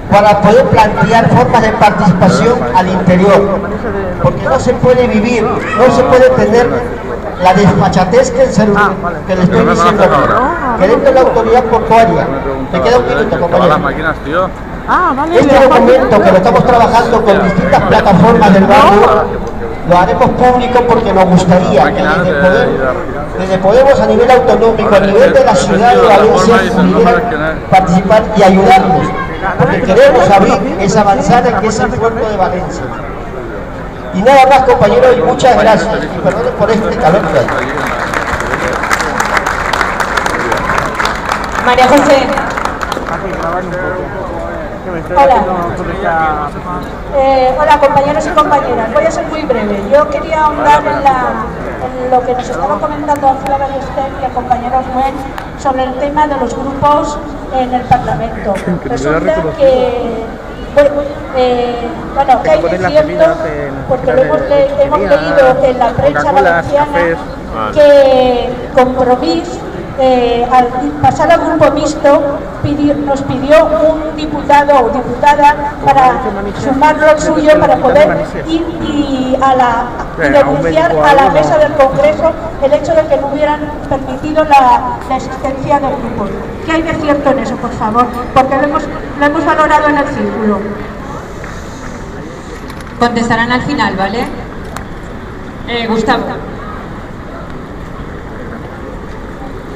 Speaker 5: para poder plantear formas de participación al interior, porque no se puede vivir, no se puede tener la desfachatez que le estoy diciendo aquí, que dentro de la autoridad portuaria. Me queda un minuto, compañero. Este documento que lo estamos trabajando con distintas plataformas del barrio, lo haremos público porque nos gustaría que desde Podemos a nivel autonómico, a nivel de la ciudad de Valencia, pudieran participar y ayudarnos, porque queremos abrir esa avanzada que es el puerto de Valencia. Y nada más, compañeros, y muchas gracias, y perdón por este calor que hay.
Speaker 1: María José. Hola. Hola, compañeros y compañeras. Voy a ser muy breve. Yo quería ahondar en lo que nos estaba comentando Ángela Ballester y el compañero Rubén sobre el tema de los grupos en el Parlamento. Resulta que, que hay de cierto, porque lo hemos leído en la prensa valenciana, que Compromís, al pasar al grupo mixto, nos pidió un diputado o diputada para sumarlo al suyo para poder ir y denunciar a la mesa del Congreso el hecho de que no hubieran permitido la existencia del grupo. ¿Qué hay de cierto en eso, por favor? Porque lo hemos valorado en el círculo.
Speaker 2: Contestarán al final, ¿vale? Gustavo.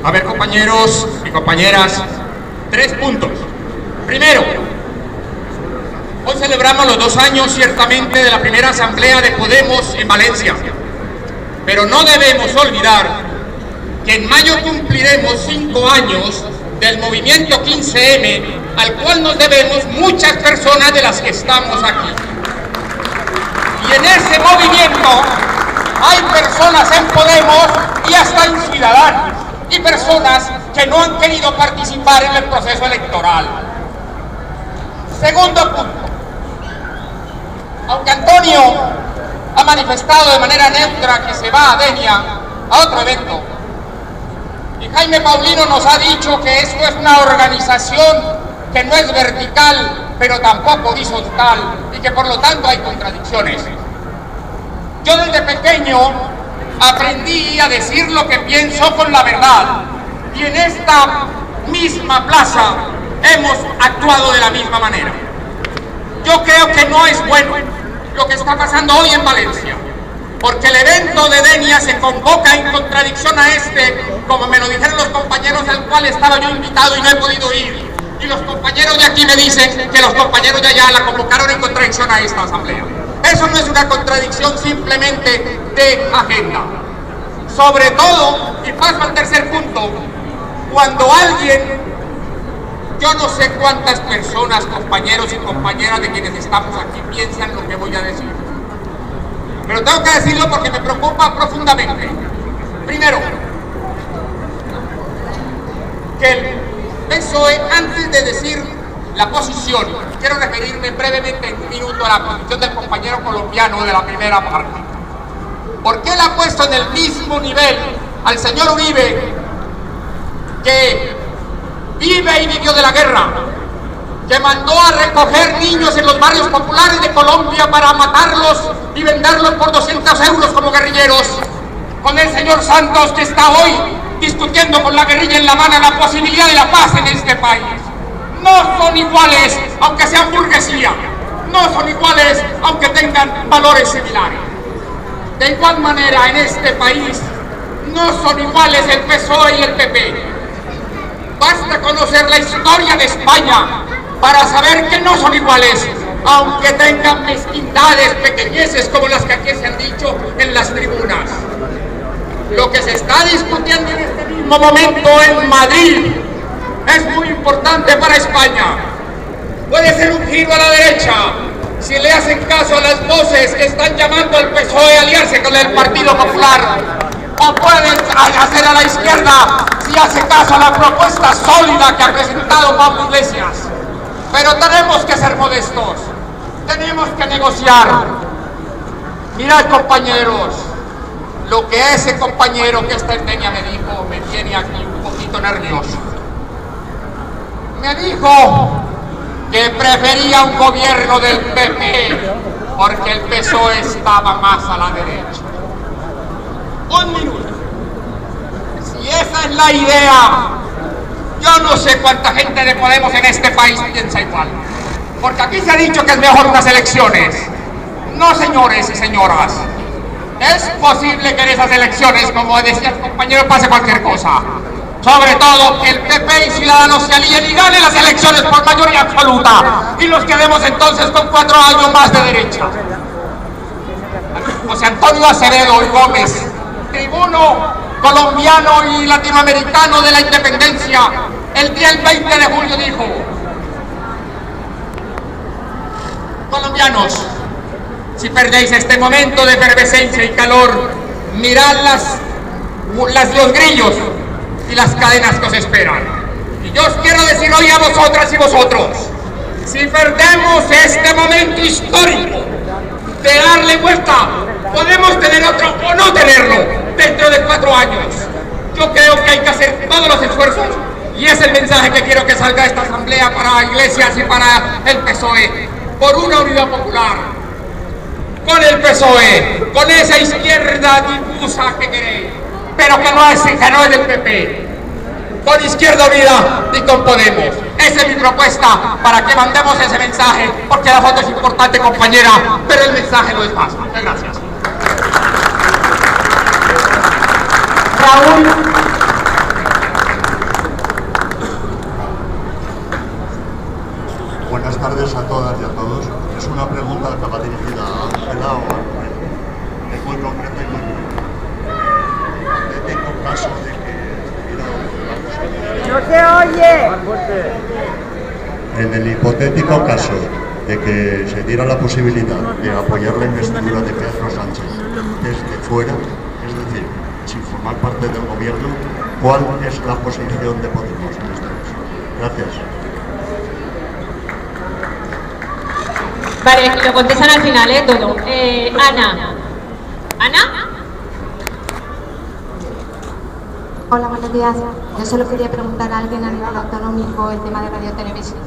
Speaker 6: A ver, compañeros y compañeras, 3 puntos. Primero, hoy celebramos los 2 años ciertamente de la primera asamblea de Podemos en Valencia, pero no debemos olvidar que en mayo cumpliremos 5 años del movimiento 15M, al cual nos debemos muchas personas de las que estamos aquí. Y en ese movimiento hay personas en Podemos y hasta en Ciudadanos, y personas que no han querido participar en el proceso electoral. Segundo punto, aunque Antonio ha manifestado de manera neutra que se va a Denia, a otro evento, y Jaime Paulino nos ha dicho que esto es una organización que no es vertical, pero tampoco horizontal, y que por lo tanto hay contradicciones. Yo desde pequeño aprendí a decir lo que pienso con la verdad, y en esta misma plaza hemos actuado de la misma manera. Yo creo que no es bueno lo que está pasando hoy en Valencia, porque el evento de Denia se convoca en contradicción a como me lo dijeron los compañeros al cual estaba yo invitado y no he podido ir, y los compañeros de aquí me dicen que los compañeros de allá la convocaron en contradicción a esta asamblea. Eso no es una contradicción simplemente de agenda. Sobre todo, y paso al tercer punto, cuando alguien, yo no sé cuántas personas, compañeros y compañeras de quienes estamos aquí piensan lo que voy a decir, pero tengo que decirlo porque me preocupa profundamente. Primero, que PSOE, antes de decir la posición, quiero referirme brevemente en un minuto a la posición del compañero colombiano de la primera parte. ¿Por qué él ha puesto en el mismo nivel al señor Uribe, que vive y vivió de la guerra, que mandó a recoger niños en los barrios populares de Colombia para matarlos y venderlos por 200 euros como guerrilleros, con el señor Santos, que está hoy discutiendo con la guerrilla en La Habana la posibilidad de la paz en este país? No son iguales, aunque sean burguesía. No son iguales, aunque tengan valores similares. De igual manera, en este país no son iguales el PSOE y el PP. Basta conocer la historia de España para saber que no son iguales, aunque tengan mezquindades, pequeñeces como las que aquí se han dicho en las tribunas. Lo que se está discutiendo en este mismo momento en Madrid es muy importante para España. Puede ser un giro a la derecha si le hacen caso a las voces que están llamando al PSOE a aliarse con el Partido Popular, o pueden hacer a la izquierda si hace caso a la propuesta sólida que ha presentado Pablo Iglesias. Pero tenemos que ser modestos, tenemos que negociar. Mirad, compañeros, lo que ese compañero que está en Denia me dijo me tiene aquí un poquito nervioso. Me dijo que prefería un gobierno del PP porque el PSOE estaba más a la derecha. Un minuto. Si esa es la idea, yo no sé cuánta gente de Podemos en este país piensa igual. Porque aquí se ha dicho que es mejor unas elecciones. No, señores y señoras. Es posible que en esas elecciones, como decía el compañero, pase cualquier cosa. Sobre todo que el PP y Ciudadanos se alíen y ganen las elecciones por mayoría absoluta. Y nos quedemos entonces con 4 años más de derecha. José Antonio Acevedo y Gómez, tribuno colombiano y latinoamericano de la independencia, el día 20 de julio dijo: colombianos, si perdéis este momento de efervescencia y calor, mirad los grillos y las cadenas que os esperan. Y yo os quiero decir hoy a vosotras y vosotros, si perdemos este momento histórico de darle vuelta, podemos tener otro o no tenerlo dentro de 4 años. Yo creo que hay que hacer todos los esfuerzos, y es el mensaje que quiero que salga de esta asamblea para Iglesias y para el PSOE, por una unidad popular, con el PSOE, con esa izquierda difusa que queréis, pero que no es del PP, con Izquierda Unida y con Podemos. Esa es mi propuesta para que mandemos ese mensaje, porque la foto es importante, compañera, pero el mensaje no es más. Muchas gracias.
Speaker 1: Raúl.
Speaker 7: Buenas tardes a todas y a todos. Es una pregunta que va dirigida a Ángela o a Rubén. Es muy concreta y muy breve. Tengo caso de que...
Speaker 8: ¡No se oye!
Speaker 7: En el hipotético caso de que se diera la posibilidad de apoyar la investidura de Pedro Sánchez desde fuera, es decir, sin formar parte del gobierno, ¿cuál es la posición de Podemos en este caso? Gracias.
Speaker 2: Vale, y lo contestan al final, todo. Ana. ¿Ana?
Speaker 9: Hola, buenos días. Yo solo quería preguntar a alguien a nivel autonómico el tema de radio-televisión.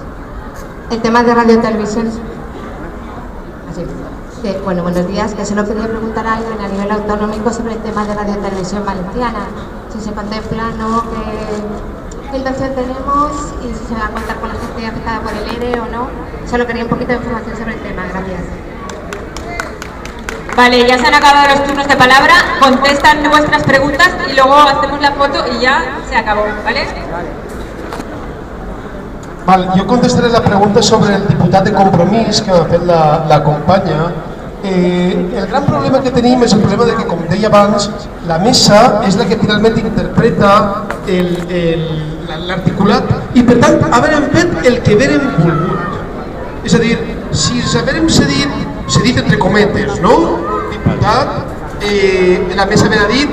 Speaker 9: El tema de radio-televisión. Así. Bueno, buenos días. Yo solo quería preguntar a alguien a nivel autonómico sobre el tema de radio-televisión valenciana. Si se contempla, ¿no?, qué intención tenemos y si se va a contar con la gente afectada por el ERE o no. Solo quería un poquito de información sobre el tema. Gracias.
Speaker 2: Vale, ya se han acabado los turnos de palabra, contestan vuestras preguntas y luego hacemos la foto y ya se acabó, ¿vale?
Speaker 3: Val, jo contestaré la pregunta sobre el diputat de Compromís que m'ha fet la companya. El gran problema que tenim és el problema de que, com deia abans, la mesa és la que finalment interpreta l'articulat i, per tant, haurem fet el que haurem volgut. És a dir, si haurem cedit entre cometes, no? Diputat, la mesa m'ha dit,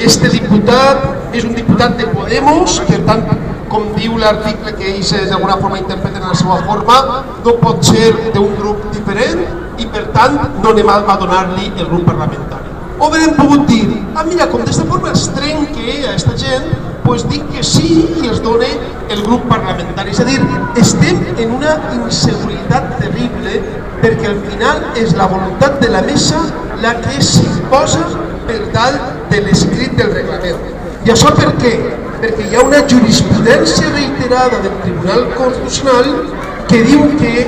Speaker 3: este diputat és un diputat de Podemos, per tant, com diu l'article que ells d'alguna forma interpreten a la seva forma, no pot ser d'un grup diferent i per tant no anem a donar-li el grup parlamentari. O bé hem pogut dir, mira, com d'esta forma els trenque a aquesta gent, doncs dic que sí i els dona el grup parlamentari. És a dir, estem en una inseguretat terrible perquè al final és la voluntat de la mesa la que s'imposa per dalt de l'escrit del reglament. I això per què? Perquè hi ha una jurisprudència reiterada del Tribunal Constitucional que diu que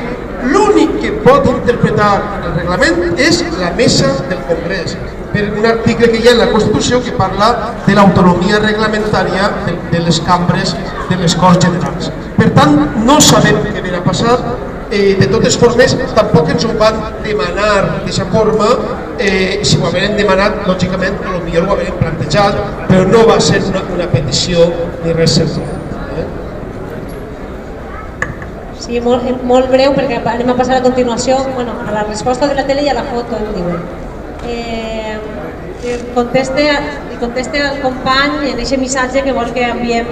Speaker 3: l'únic que pot interpretar el reglament és la mesa del Congrés, per un article que hi ha en la Constitució que parla de l'autonomia reglamentària de les cambres de les Corts Generals. Per tant, no sabem què verà passar. De totes formes, tampoc ens ho van demanar d'aquesta forma. Si ho haguem demanat, lògicament, potser ho haguem plantejat, però no va ser una petició ni res semblant.
Speaker 1: Sí, molt breu, perquè anem a passar a continuació a la resposta de la tele i a la foto, em diuen. Conteste al company en aquest missatge que vol que enviem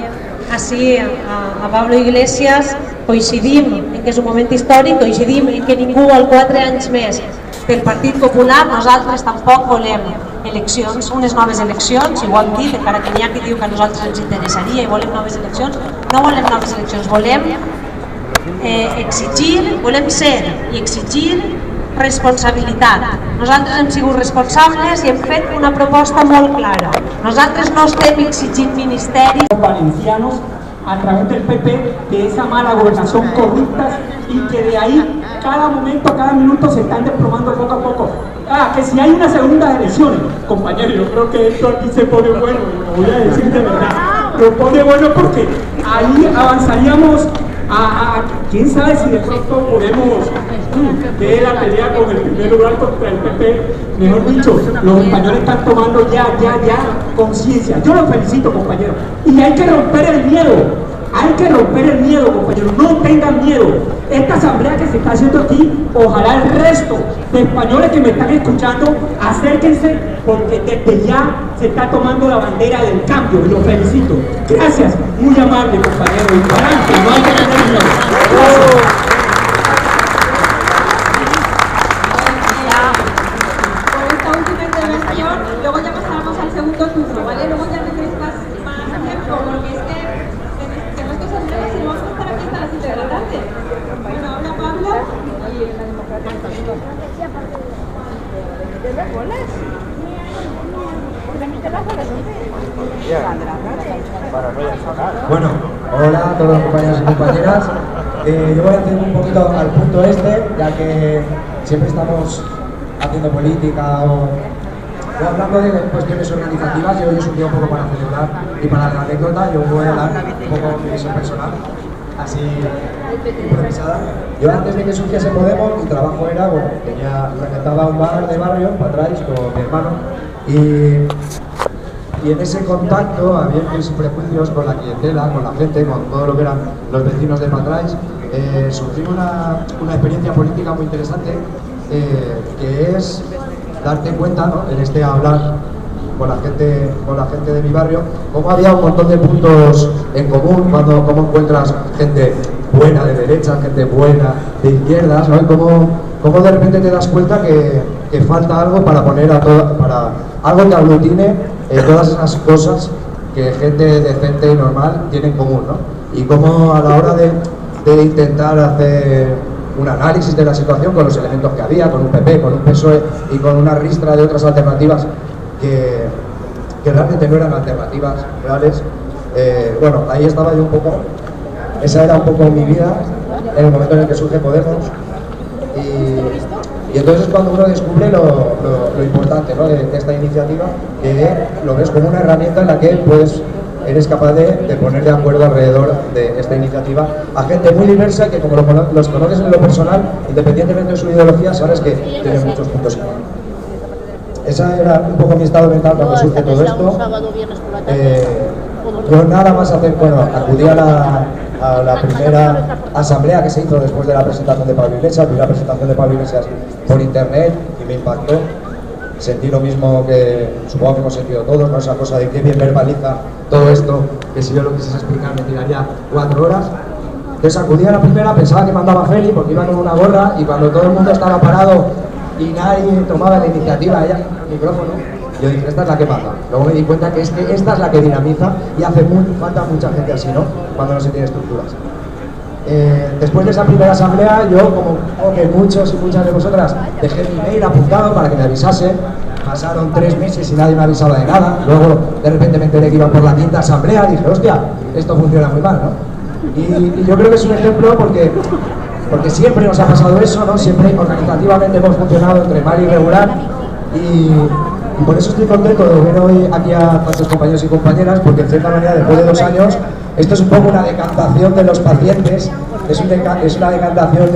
Speaker 1: així a Pablo Iglesias. Coincidim en que és un moment històric, coincidim en que ningú vol 4 anys més del Partit Popular. Nosaltres tampoc volem eleccions, unes noves eleccions, i ho hem dit, encara que n'hi ha qui diu que a nosaltres ens interessaria i volem noves eleccions. No volem noves eleccions, volem exigir, volem ser i exigir responsabilitat. Nosaltres hem sigut responsables i hem fet una proposta molt clara. Nosaltres no estem exigint ministeris
Speaker 8: valencianos a través del PP de esa mala gobernación corrupta y que de ahí cada momento, cada minuto se están desplomando poco a poco. Que si hay una segunda elección, compañero, yo creo que esto aquí se pone bueno, lo voy a decir de verdad, lo pone bueno porque ahí avanzaríamos a quién sabe si de pronto podemos ver la pelea con el primer lugar contra el PP. Mejor dicho, los españoles están tomando ya conciencia. Yo los felicito, compañeros. Y hay que romper el miedo, compañeros. No tengan miedo. Esta asamblea que se está haciendo aquí, ojalá el resto de españoles que me están escuchando, acérquense, porque desde ya se está tomando la bandera del cambio. Y los felicito. Gracias, muy amable, compañero. Y para adelante, no hay que tener miedo. Gracias.
Speaker 2: Luego ya pasamos al segundo turno, ¿vale? Luego ya tendréis más tiempo, porque es que tenemos que ser breves y vamos a estar aquí hasta las 7 de la tarde. Bueno, ahora Pablo.
Speaker 10: Bueno, hola a todos los compañeros y compañeras. Yo voy a decir un poquito al punto ya que siempre estamos haciendo política o hablando de cuestiones organizativas. Yo hoy es un día un poco para celebrar y para la anécdota. Yo voy a hablar un poco de mi visión personal, así improvisada. Yo antes de que surgiese Podemos, mi trabajo era, regentaba un bar de barrio, Patrais, con mi hermano, y en ese contacto había mis prejuicios con la clientela, con la gente, con todo lo que eran los vecinos de Patrais. Surgió una experiencia política muy interesante, que es darte cuenta, ¿no?, en hablar con la gente de mi barrio, cómo había un montón de puntos en común, cómo encuentras gente buena de derecha, gente buena de izquierdas, ¿no? Cómo de repente te das cuenta que falta algo para poner para algo que aglutine todas esas cosas que gente decente y normal tiene en común, ¿no? Y cómo a la hora de intentar hacer un análisis de la situación con los elementos que había, con un PP, con un PSOE y con una ristra de otras alternativas que realmente no eran alternativas reales. Bueno, ahí estaba yo un poco, esa era un poco mi vida en el momento en el que surge Podemos, y entonces es cuando uno descubre lo importante, ¿no?, de esta iniciativa, que lo ves como una herramienta en la que eres capaz de poner de acuerdo alrededor de esta iniciativa a gente muy diversa que, como los conoces en lo personal, independientemente de su ideología, sabes que tienen muchos puntos en común. Ese era un poco mi estado mental cuando surge todo esto. Yo nada más acudí a la primera asamblea que se hizo después de la presentación de Pablo Iglesias, vi la presentación de Pablo Iglesias por internet y me impactó. sentí lo mismo que supongo que hemos sentido todos, ¿no? Esa cosa de que bien verbaliza todo esto, que si yo lo quisiese explicar me tiraría 4 horas. Entonces acudí a la primera, pensaba que mandaba Feli porque iba con una gorra, y cuando todo el mundo estaba parado y nadie tomaba la iniciativa, ella con el micrófono, yo dije, esta es la que manda. Luego me di cuenta que esta es la que dinamiza, y hace falta mucha gente así, ¿no? Cuando no se tiene estructuras. Después de esa primera asamblea, yo, como que muchos y muchas de vosotras, dejé mi mail apuntado para que me avisase. Pasaron 3 meses y nadie me avisaba de nada. Luego, de repente me enteré que iba por la 5ª asamblea y dije, hostia, esto funciona muy mal, ¿no? Y yo creo que es un ejemplo porque siempre nos ha pasado eso, ¿no? Siempre organizativamente hemos funcionado entre mal y regular, y por eso estoy contento de ver hoy aquí a tantos compañeros y compañeras, porque en cierta manera, después de 2 años, esto es un poco una decantación de los pacientes, es una decantación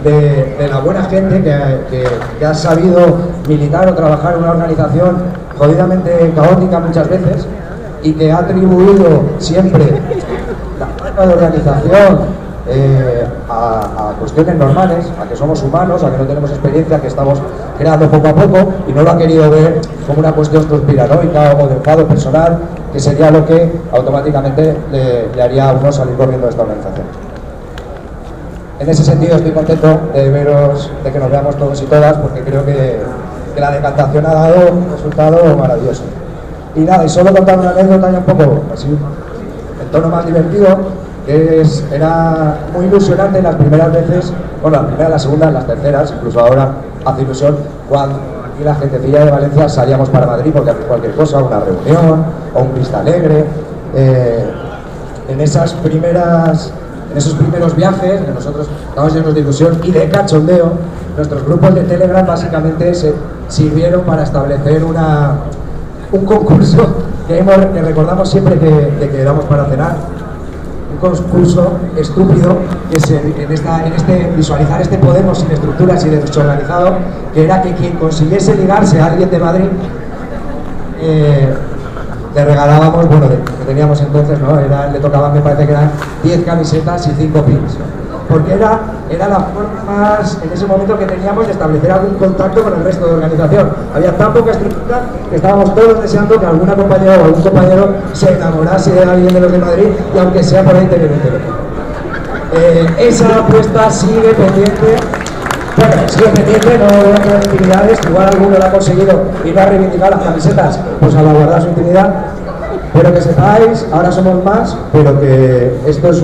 Speaker 10: de la buena gente que ha sabido militar o trabajar en una organización jodidamente caótica muchas veces, y que ha atribuido siempre la falta de organización a cuestiones normales, a que somos humanos, a que no tenemos experiencia, que estamos creando poco a poco, y no lo ha querido ver como una cuestión conspiranoica o de enfado personal, que sería lo que automáticamente le haría a uno salir corriendo de esta organización. En ese sentido estoy contento de veros, de que nos veamos todos y todas, porque creo que la decantación ha dado un resultado maravilloso. Y nada, y solo contar una anécdota ya un poco así, en tono más divertido, que era muy ilusionante las primeras veces, bueno, la primera, la segunda, las terceras, incluso ahora hace ilusión, cuando aquí la gentecilla de Valencia salíamos para Madrid porque hacía cualquier cosa, una reunión o un Vista Alegre. En esos primeros viajes, que nosotros estábamos llenos de ilusión y de cachondeo, nuestros grupos de Telegram básicamente se sirvieron para establecer un concurso que recordamos siempre que quedamos para cenar. Un concurso estúpido en visualizar este Podemos sin estructuras y desorganizado, que era que quien consiguiese ligarse a alguien de Madrid, le regalábamos, bueno, que teníamos entonces, ¿no? Le tocaban, me parece que eran 10 camisetas y 5 pins, porque era la forma más, en ese momento, que teníamos de establecer algún contacto con el resto de organización. Había tan poca estructura que estábamos todos deseando que alguna compañera o algún compañero se enamorase de alguien de los de Madrid, y aunque sea por ahí tener un teléfono. Esa apuesta sigue pendiente. Bueno, sigue pendiente, no voy a tener intimidades, igual alguno lo ha conseguido y no ha reivindicado las camisetas, pues salvaguardar su intimidad. Pero que sepáis, ahora somos más, pero que esto es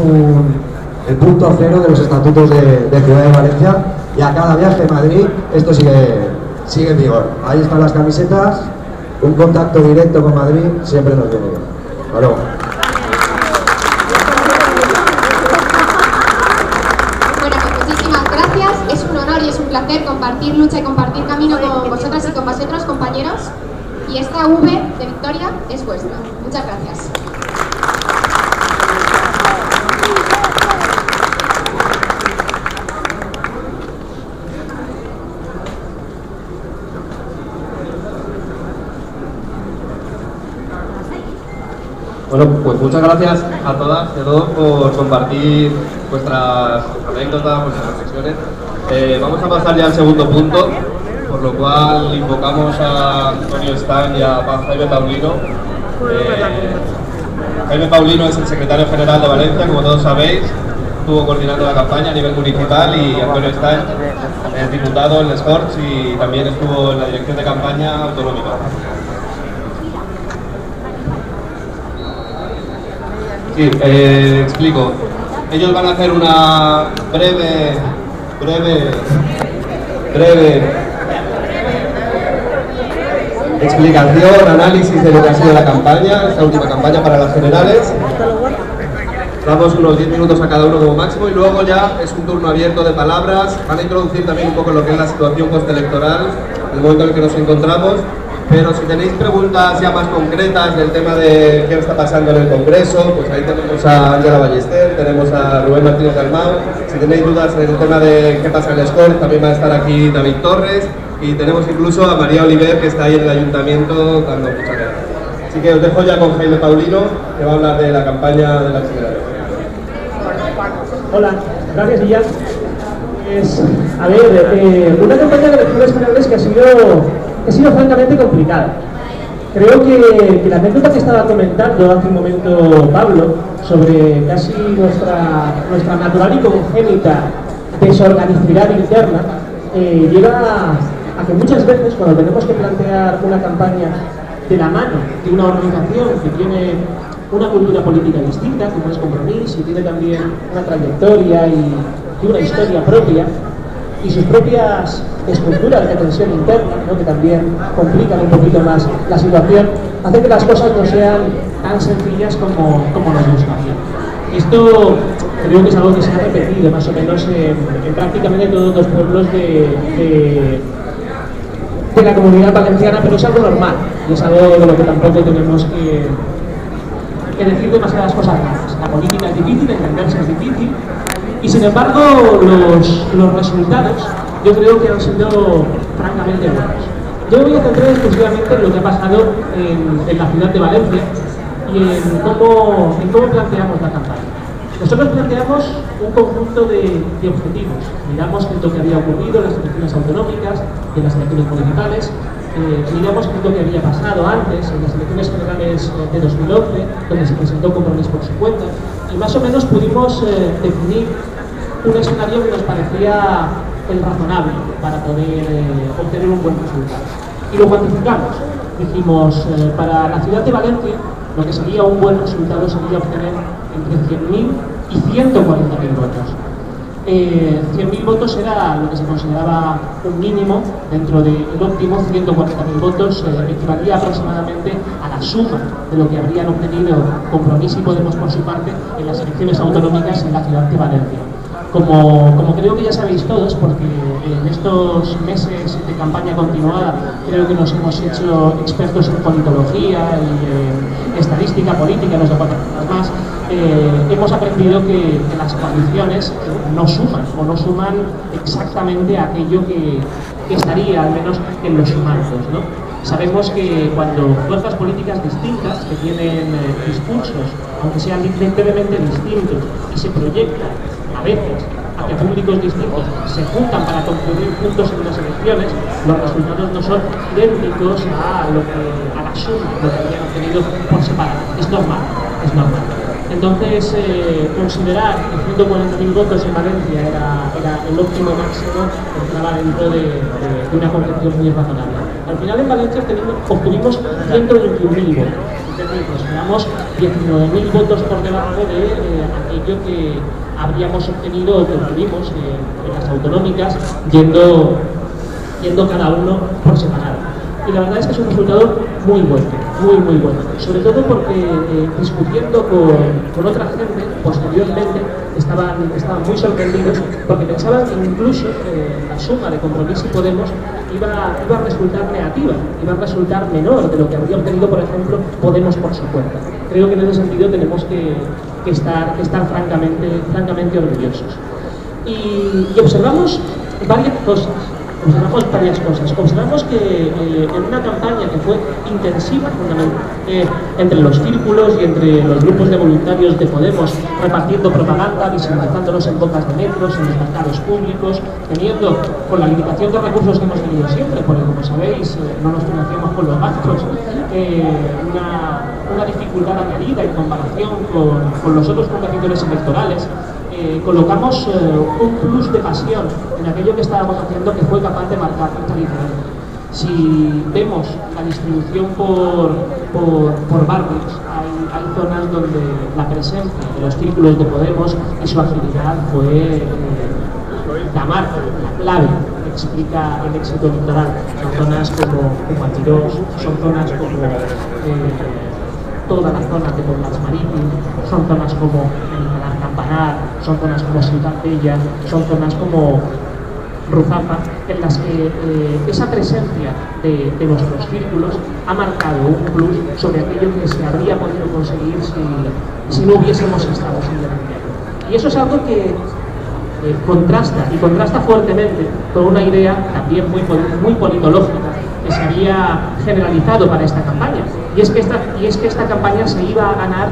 Speaker 10: el punto cero de los estatutos de Ciudad de Valencia, y a cada viaje a Madrid esto sigue en vigor. Ahí están las camisetas, un contacto directo con Madrid siempre nos viene bien. Hasta luego.
Speaker 9: Bueno, pues muchísimas gracias, es un honor y es un placer compartir lucha y compartir camino con vosotras y con vosotros, compañeros, y esta V de victoria es vuestra. Muchas gracias.
Speaker 11: Bueno, pues muchas gracias a todas y a todos por compartir vuestras anécdotas, vuestras reflexiones. Vamos a pasar ya al segundo punto, por lo cual invocamos a Antonio Stan y a Jaime Paulino. Jaime Paulino es el secretario general de Valencia, como todos sabéis, estuvo coordinando la campaña a nivel municipal, y Antonio Stan es diputado en Les Corts y también estuvo en la dirección de campaña autonómica. Sí, explico. Ellos van a hacer una breve explicación, análisis de lo que ha sido la campaña, esta última campaña para las generales. Damos unos 10 minutos a cada uno como máximo, y luego ya es un turno abierto de palabras. Van a introducir también un poco lo que es la situación postelectoral, el momento en el que nos encontramos. Pero si tenéis preguntas ya más concretas del tema de qué está pasando en el Congreso, pues ahí tenemos a Ángela Ballester, tenemos a Rubén Martínez Dalmau. Si tenéis dudas en el tema de qué pasa en el SCOR, también va a estar aquí David Torres, y tenemos incluso a María Oliver, que está ahí en el Ayuntamiento dando mucha guerra. Así que os dejo ya con Jaime Paulino, que va a hablar de la campaña de las generales.
Speaker 8: Hola, gracias, Illán. Pues, a ver, una campaña de elecciones generales que ha sido francamente complicada. Creo que la anécdota que estaba comentando hace un momento Pablo sobre casi nuestra natural y congénita desorganicidad interna lleva a que muchas veces cuando tenemos que plantear una campaña de la mano de una organización que tiene una cultura política distinta, como es Compromís, y tiene también una trayectoria y una historia propia, y sus propias estructuras de tensión interna, ¿no?, que también complican un poquito más la situación, hace que las cosas no sean tan sencillas como nos gustaría. Esto creo que es algo que se ha repetido más o menos en prácticamente todos los pueblos de la Comunidad Valenciana, pero es algo normal, y es algo de lo que tampoco tenemos que decir demasiadas cosas raras. La política es difícil, entenderse es difícil, y sin embargo los resultados yo creo que han sido francamente buenos. Yo voy a centrar exclusivamente en lo que ha pasado en la ciudad de Valencia y en cómo planteamos la campaña. Nosotros planteamos un conjunto de objetivos. Miramos qué es lo que había ocurrido en las elecciones autonómicas, en las elecciones municipales, miramos qué es lo que había pasado antes en las elecciones generales de 2011, donde se presentó Compromís por su cuenta, y más o menos pudimos definir un escenario que nos parecía el razonable para poder obtener un buen resultado. Y lo cuantificamos. Dijimos, para la ciudad de Valencia, lo que sería un buen resultado sería obtener entre 100.000 y 140.000 votos. 100.000 votos era lo que se consideraba un mínimo, dentro del óptimo. 140.000 votos equivalía aproximadamente a la suma de lo que habrían obtenido Compromís y Podemos por su parte en las elecciones autonómicas en la ciudad de Valencia. Como creo que ya sabéis todos, porque en estos meses de campaña continuada creo que nos hemos hecho expertos en politología y estadística política, no sé cuántas más, hemos aprendido que las coaliciones no suman exactamente aquello que estaría al menos en los sumandos, ¿no? Sabemos que cuando fuerzas políticas distintas que tienen discursos, aunque sean levemente distintos, y se proyectan a veces hacia públicos distintos, se juntan para concluir juntos en las elecciones, los resultados no son idénticos a la suma de lo que habían obtenido por separado. Es normal. Entonces, considerar que 140.000 votos en Valencia era el óptimo máximo entraba dentro de una concepción muy razonable. Al final en Valencia obtuvimos 121.000 votos, es decir, nos quedamos 19.000 votos por debajo de aquello que habríamos obtenido o que obtuvimos en las autonómicas, yendo cada uno por separado. Y la verdad es que es un resultado muy bueno, muy bueno. Sobre todo porque discutiendo con otra gente posteriormente estaban muy sorprendidos, porque pensaban que incluso la suma de Compromís y Podemos iba a resultar negativa, iba a resultar menor de lo que habría obtenido, por ejemplo, Podemos por su cuenta. Creo que en ese sentido tenemos que estar francamente orgullosos. Y observamos varias cosas. Observamos que en una campaña que fue intensiva fundamentalmente entre los círculos y entre los grupos de voluntarios de Podemos, repartiendo propaganda, visibilizándonos en bocas de metros, en los mercados públicos, teniendo, con la limitación de recursos que hemos tenido siempre, porque como sabéis no nos financiamos con los gastos, una dificultad añadida en comparación con los otros competidores electorales. Colocamos un plus de pasión en aquello que estábamos haciendo, que fue capaz de marcar mucha diferencia. Si vemos la distribución por barrios, hay zonas donde la presencia de los círculos de Podemos y su agilidad fue la marca, la clave que explica el éxito electoral. Son zonas como Antirós, son zonas como todas las zonas de Poblas Marítim, son zonas como el Campanar, son zonas como Ciutat Bella, son zonas como Ruzafa, en las que esa presencia de nuestros círculos ha marcado un plus sobre aquello que se habría podido conseguir si no hubiésemos estado simplemente. Y eso es algo que contrasta fuertemente con una idea también muy politológica que se había generalizado para esta campaña, y es que esta campaña se iba a ganar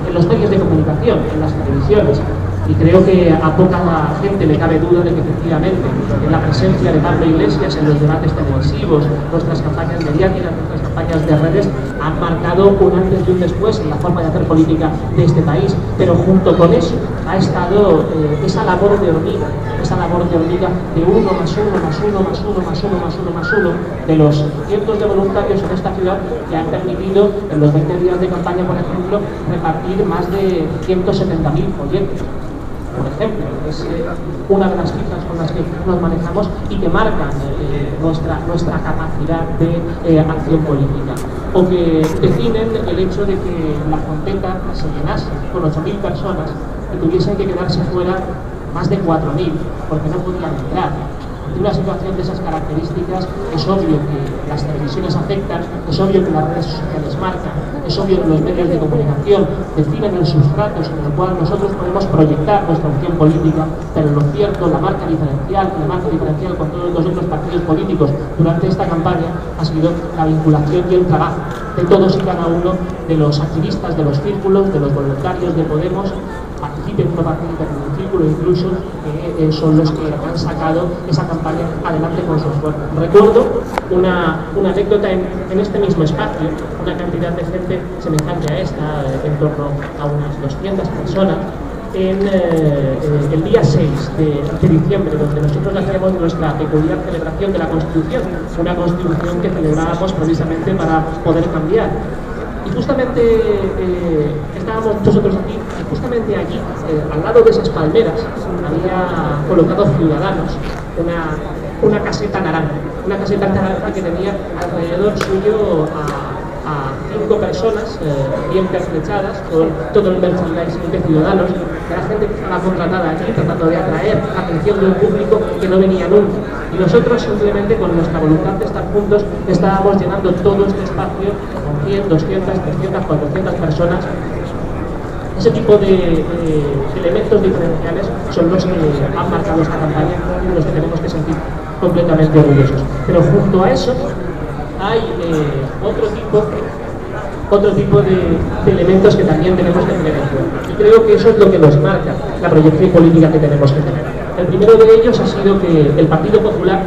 Speaker 8: en los medios de comunicación, en las televisiones.
Speaker 12: Y creo que a poca gente le cabe duda de que efectivamente en la presencia de Pablo Iglesias en los debates televisivos, nuestras campañas mediáticas, nuestras campañas de redes han marcado un antes y un después en la forma de hacer política de este país. Pero junto con eso ha estado esa labor de hormiga de uno más uno más uno más uno más uno más uno más uno de los cientos de voluntarios en esta ciudad que han permitido en los 20 días de campaña, por ejemplo, repartir más de 170.000 folletos. Por ejemplo, es una de las cifras con las que nos manejamos y que marcan nuestra capacidad de acción política. O que definen el hecho de que la Fonteta se llenase con 8.000 personas y tuviesen que quedarse fuera más de 4.000 porque no podían entrar. En una situación de esas características es obvio que las televisiones afectan, es obvio que las redes sociales marcan, es obvio que los medios de comunicación definen el sustrato sobre el cual nosotros podemos proyectar nuestra opción política, pero lo cierto, la marca diferencial con todos los otros partidos políticos durante esta campaña ha sido la vinculación y el trabajo de todos y cada uno de los activistas, de los círculos, de los voluntarios de Podemos, participen o no participen en el círculo, incluso que son los que han sacado esa campaña adelante con su esfuerzo. Recuerdo una anécdota en este mismo espacio, una cantidad de gente semejante a esta, en torno a unas 200 personas, en el día 6 de diciembre, donde nosotros hacíamos nuestra peculiar celebración de la Constitución, una Constitución que celebrábamos precisamente para poder cambiar. Y justamente estábamos nosotros aquí, y justamente allí, al lado de esas palmeras, había colocado Ciudadanos una caseta naranja que tenía alrededor suyo a 5 personas bien pertrechadas con todo el merchandising de Ciudadanos, que era gente que estaba contratada aquí tratando de atraer atención de un público que no venía nunca. Y nosotros simplemente con nuestra voluntad de estar juntos estábamos llenando todo este espacio con 100, 200, 300, 400 personas. Ese tipo de elementos diferenciales son los que han marcado esta campaña y de los que tenemos que sentir completamente orgullosos. Pero junto a eso hay otro tipo de elementos que también tenemos que tener en cuenta. Y creo que eso es lo que nos marca la proyección política que tenemos que tener. El primero de ellos ha sido que el Partido Popular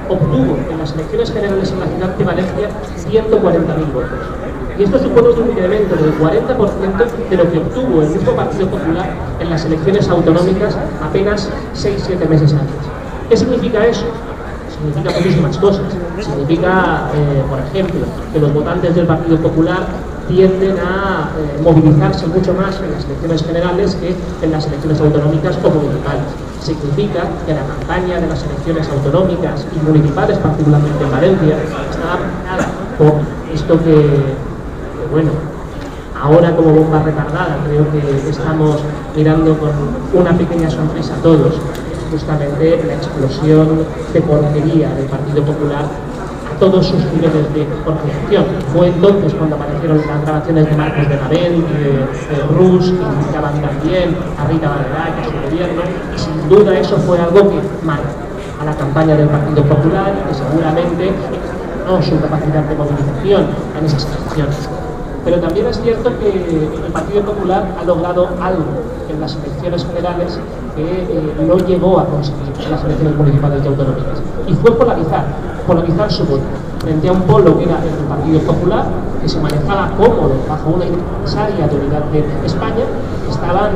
Speaker 12: obtuvo en las elecciones generales en la ciudad de Valencia 140.000 votos. Y esto supone un incremento del 40% de lo que obtuvo el mismo Partido Popular en las elecciones autonómicas apenas 6-7 meses antes. ¿Qué significa eso? Significa muchísimas cosas. Significa, por ejemplo, que los votantes del Partido Popular tienden a movilizarse mucho más en las elecciones generales que en las elecciones autonómicas o municipales. Significa que la campaña de las elecciones autonómicas y municipales, particularmente en Valencia, está marcada por esto que bueno, ahora como bomba retardada creo que estamos mirando con una pequeña sonrisa todos, justamente la explosión de porquería del Partido Popular a todos sus niveles de organización. Fue entonces cuando aparecieron las grabaciones de Marcos de Navén, Rus, que indicaban también a Rita Barberá y a su gobierno, y sin duda eso fue algo que marcó a la campaña del Partido Popular y que seguramente no su capacidad de movilización en esas elecciones. Pero también es cierto que el Partido Popular ha logrado algo en las elecciones generales que no llegó a conseguir en las elecciones municipales y autonómicas. Y fue polarizar su voto. Frente a un polo que era el Partido Popular, que se manejaba cómodo bajo una innecesaria autoridad de España, estaban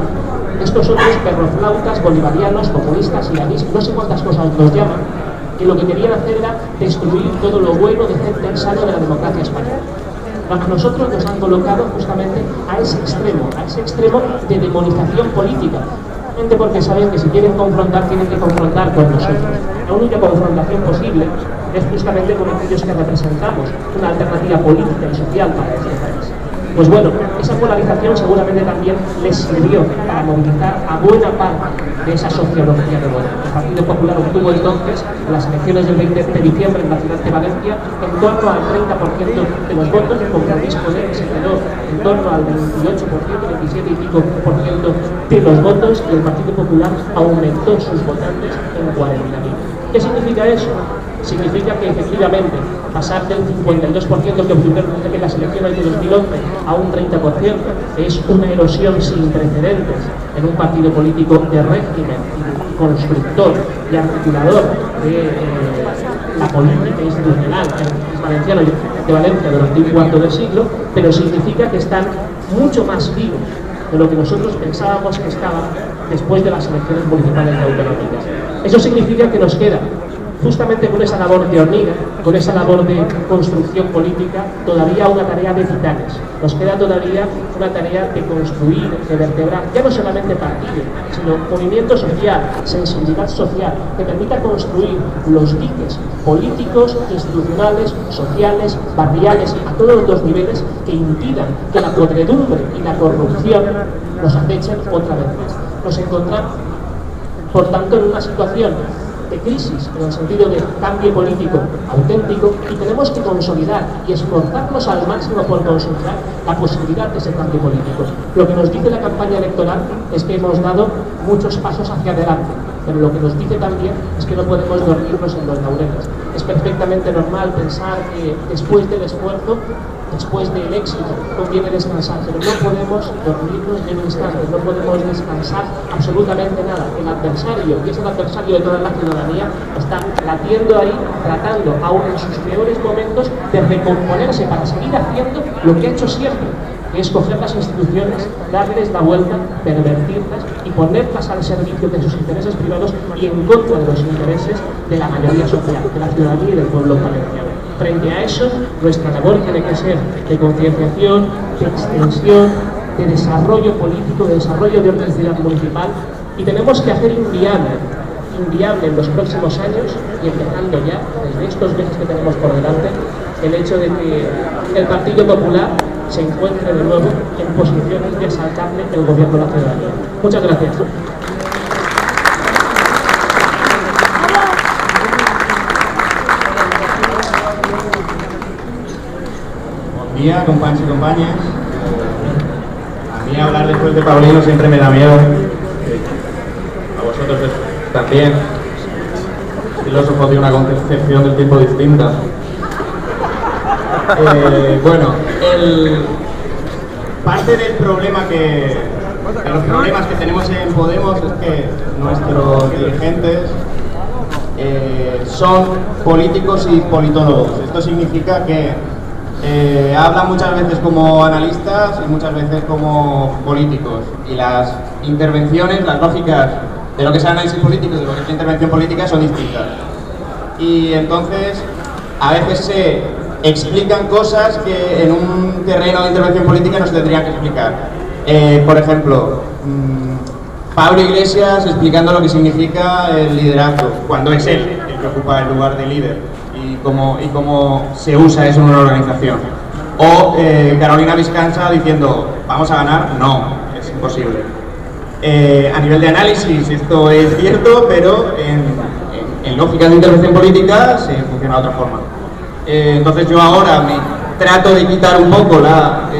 Speaker 12: estos otros perroflautas bolivarianos, populistas y no sé cuántas cosas nos llaman, que lo que querían hacer era destruir todo lo bueno, decente y sano de la democracia española. A nosotros nos han colocado justamente a ese extremo de demonización política, porque saben que si quieren confrontar, tienen que confrontar con nosotros. La única confrontación posible es justamente con aquellos que representamos una alternativa política y social para este país. Pues bueno, esa polarización seguramente también les sirvió para movilizar a buena parte de esa sociología de voto. El Partido Popular obtuvo entonces, en las elecciones del 20 de diciembre en la ciudad de Valencia, en torno al 30% de los votos, con Francisco Podem se quedó en torno al 28%, 27 y pico por ciento de los votos, y el Partido Popular aumentó sus votantes en 40.000. ¿Qué significa eso? Significa que efectivamente pasar del 52% que obtuvieron en las elecciones de 2011 a un 30% es una erosión sin precedentes en un partido político de régimen, constructor y articulador de la política institucional en valenciano de Valencia durante un cuarto de siglo, pero significa que están mucho más vivos de lo que nosotros pensábamos que estaban después de las elecciones municipales y autonómicas. Eso significa que nos queda, justamente con esa labor de hormiga, con esa labor de construcción política, todavía una tarea de titanes. Nos queda todavía una tarea de construir, de vertebrar, ya no solamente partidos, sino movimiento social, sensibilidad social, que permita construir los diques políticos, institucionales, sociales, barriales, a todos los niveles, que impidan que la podredumbre y la corrupción nos acechen otra vez más. Nos encontramos, por tanto, en una situación de crisis, en el sentido de cambio político auténtico, y tenemos que consolidar y esforzarnos al máximo por consolidar la posibilidad de ese cambio político. Lo que nos dice la campaña electoral es que hemos dado muchos pasos hacia adelante, pero lo que nos dice también es que no podemos dormirnos en los laureles. Es perfectamente normal pensar que después del esfuerzo, después del éxito, conviene descansar, pero no podemos dormirnos ni un instante, no podemos descansar absolutamente nada. El adversario, y es el adversario de toda la ciudadanía, está latiendo ahí, tratando, aún en sus peores momentos, de recomponerse para seguir haciendo lo que ha hecho siempre, que es coger las instituciones, darles la vuelta, pervertirlas y ponerlas al servicio de sus intereses privados y en contra de los intereses de la mayoría social, de la ciudadanía y del pueblo valenciano. Frente a eso, nuestra labor tiene que ser de concienciación, de extensión, de desarrollo político, de desarrollo de organización municipal, y tenemos que hacer inviable en los próximos años, y empezando ya desde estos meses que tenemos por delante, el hecho de que el Partido Popular se encuentre de nuevo en posiciones de asaltarle el gobierno de la ciudadanía. Muchas gracias.
Speaker 13: Buen día, compañeros y compañeras. A mí hablar después de Paulino siempre me da miedo. A vosotros también. Filósofo de una concepción del tiempo distinta. Bueno, parte del problema de los problemas que tenemos en Podemos es que nuestros dirigentes son políticos y politólogos. Esto significa que hablan muchas veces como analistas y muchas veces como políticos, y las intervenciones, las lógicas de lo que es el análisis político y de lo que es la intervención política son distintas. Y entonces a veces se explican cosas que en un terreno de intervención política no se tendrían que explicar. Por ejemplo, Pablo Iglesias explicando lo que significa el liderazgo, cuando es él el que ocupa el lugar de líder, y cómo se usa eso en una organización. O Carolina Viscansa diciendo, ¿vamos a ganar? No, es imposible. A nivel de análisis esto es cierto, pero en lógica de intervención política se funciona de otra forma. Entonces yo ahora me trato de quitar un poco la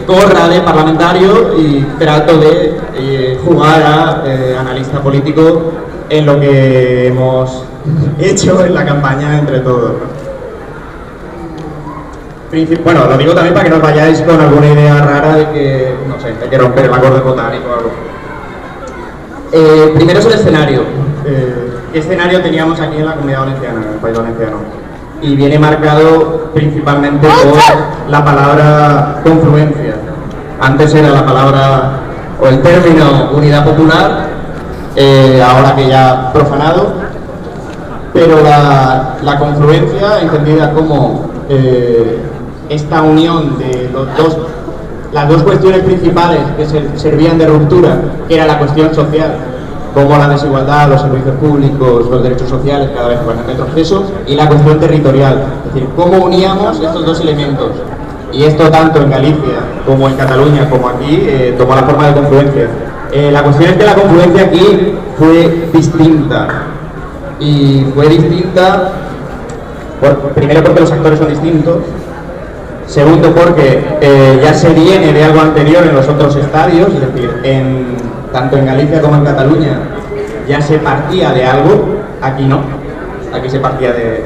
Speaker 13: gorra de parlamentario y trato de jugar a analista político en lo que hemos hecho en la campaña entre todos, ¿no? Bueno, lo digo también para que no os vayáis con alguna idea rara de que, no sé, hay que romper el acorde botánico o algo. Primero es el escenario. ¿Qué escenario teníamos aquí en la Comunidad Valenciana, en el País Valenciano? Y viene marcado principalmente por la palabra confluencia. Antes era la palabra o el término unidad popular, ahora que ya profanado, pero la confluencia entendida como esta unión de las dos cuestiones principales que servían de ruptura, que era la cuestión social, como la desigualdad, los servicios públicos, los derechos sociales cada vez van en retroceso, y la cuestión territorial, es decir, cómo uníamos estos dos elementos. Y esto tanto en Galicia como en Cataluña como aquí tomó la forma de confluencia. La cuestión es que la confluencia aquí fue distinta, y fue distinta primero porque los actores son distintos, segundo porque ya se viene de algo anterior en los otros estadios, es decir, tanto en Galicia como en Cataluña ya se partía de algo, Aquí no, aquí se partía de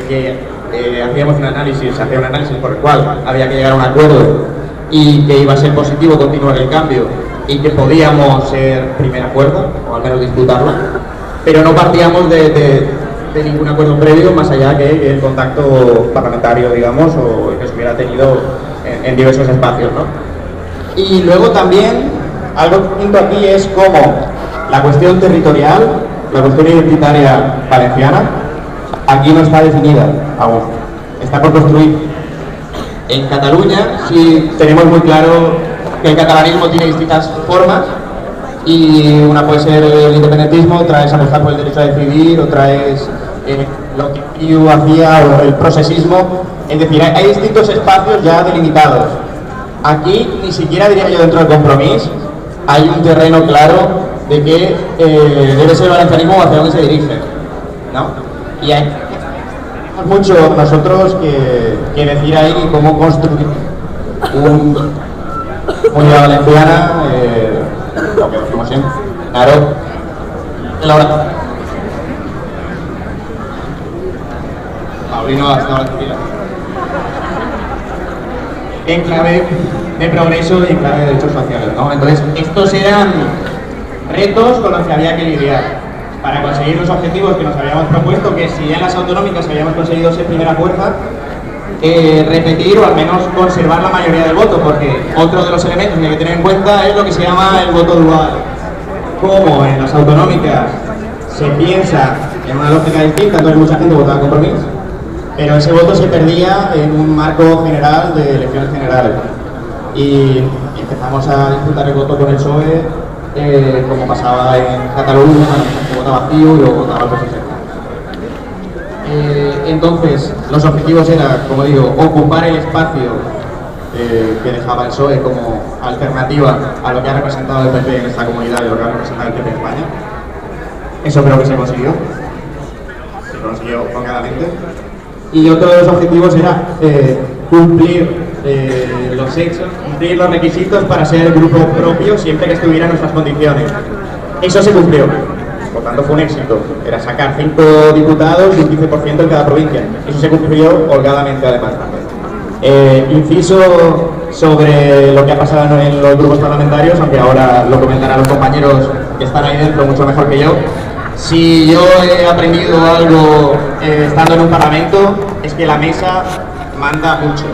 Speaker 13: que hacíamos un análisis, se hacía un análisis por el cual había que llegar a un acuerdo y que iba a ser positivo continuar el cambio y que podíamos ser primera cuerda, o al menos disputarla, pero no partíamos de ningún acuerdo previo más allá que el contacto parlamentario, digamos, o que se hubiera tenido en diversos espacios, ¿no? Y luego también, algo distinto aquí es cómo la cuestión territorial, la cuestión identitaria valenciana, aquí no está definida aún, está por construir. En Cataluña sí tenemos muy claro que el catalanismo tiene distintas formas y una puede ser el independentismo, otra es apostar por el derecho a decidir, otra es lo que Piu hacía o el procesismo, es decir, hay distintos espacios ya delimitados. Aquí ni siquiera diría yo dentro del Compromís hay un terreno claro de que debe ser el valencianismo hacia dónde se dirige, ¿no? Y hay mucho nosotros que decir ahí cómo construir una comunidad valenciana, lo que decimos siempre, claro, Paulino hasta ahora en clave de progreso y en clave de derechos sociales, ¿no? Entonces, estos eran retos con los que había que lidiar para conseguir los objetivos que nos habíamos propuesto, que si en las autonómicas habíamos conseguido ser primera fuerza, repetir o al menos conservar la mayoría del voto, porque otro de los elementos que hay que tener en cuenta es lo que se llama el voto dual. Como en las autonómicas se piensa en una lógica distinta, entonces mucha gente votaba Compromís, pero ese voto se perdía en un marco general de elecciones generales y empezamos a disputar el voto con el PSOE, como pasaba en Cataluña, que votaba vacío y luego votaba el PSOE. Entonces, los objetivos eran, como digo, ocupar el espacio que dejaba el PSOE como alternativa a lo que ha representado el PP en esta comunidad y lo que ha representado el PP en España. Eso creo que se consiguió honradamente. Y otro de los objetivos era cumplir los hechos, cumplir los requisitos para ser el grupo propio siempre que estuviera en nuestras condiciones. Eso se cumplió, por tanto fue un éxito. Era sacar 5 diputados y un 15% en cada provincia. Eso se cumplió holgadamente además. Inciso sobre lo que ha pasado en los grupos parlamentarios, aunque ahora lo comentarán los compañeros que están ahí dentro mucho mejor que yo. Si yo he aprendido algo estando en un parlamento, es que la mesa manda mucho.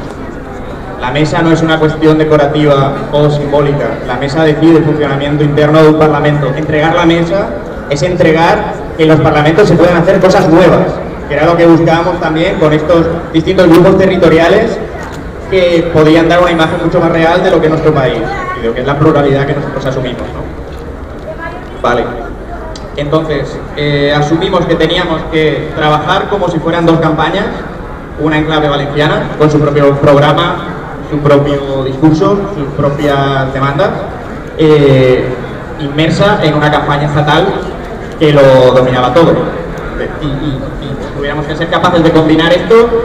Speaker 13: La mesa no es una cuestión decorativa o simbólica, la mesa decide el funcionamiento interno de un parlamento. Entregar la mesa es entregar que en los parlamentos se pueden hacer cosas nuevas, que era lo que buscábamos también con estos distintos grupos territoriales que podían dar una imagen mucho más real de lo que es nuestro país y de lo que es la pluralidad que nosotros asumimos, ¿no? Vale. Entonces, asumimos que teníamos que trabajar como si fueran 2 campañas, una en clave valenciana, con su propio programa, su propio discurso, sus propias demandas, inmersa en una campaña estatal que lo dominaba todo. Y tuviéramos que ser capaces de combinar esto,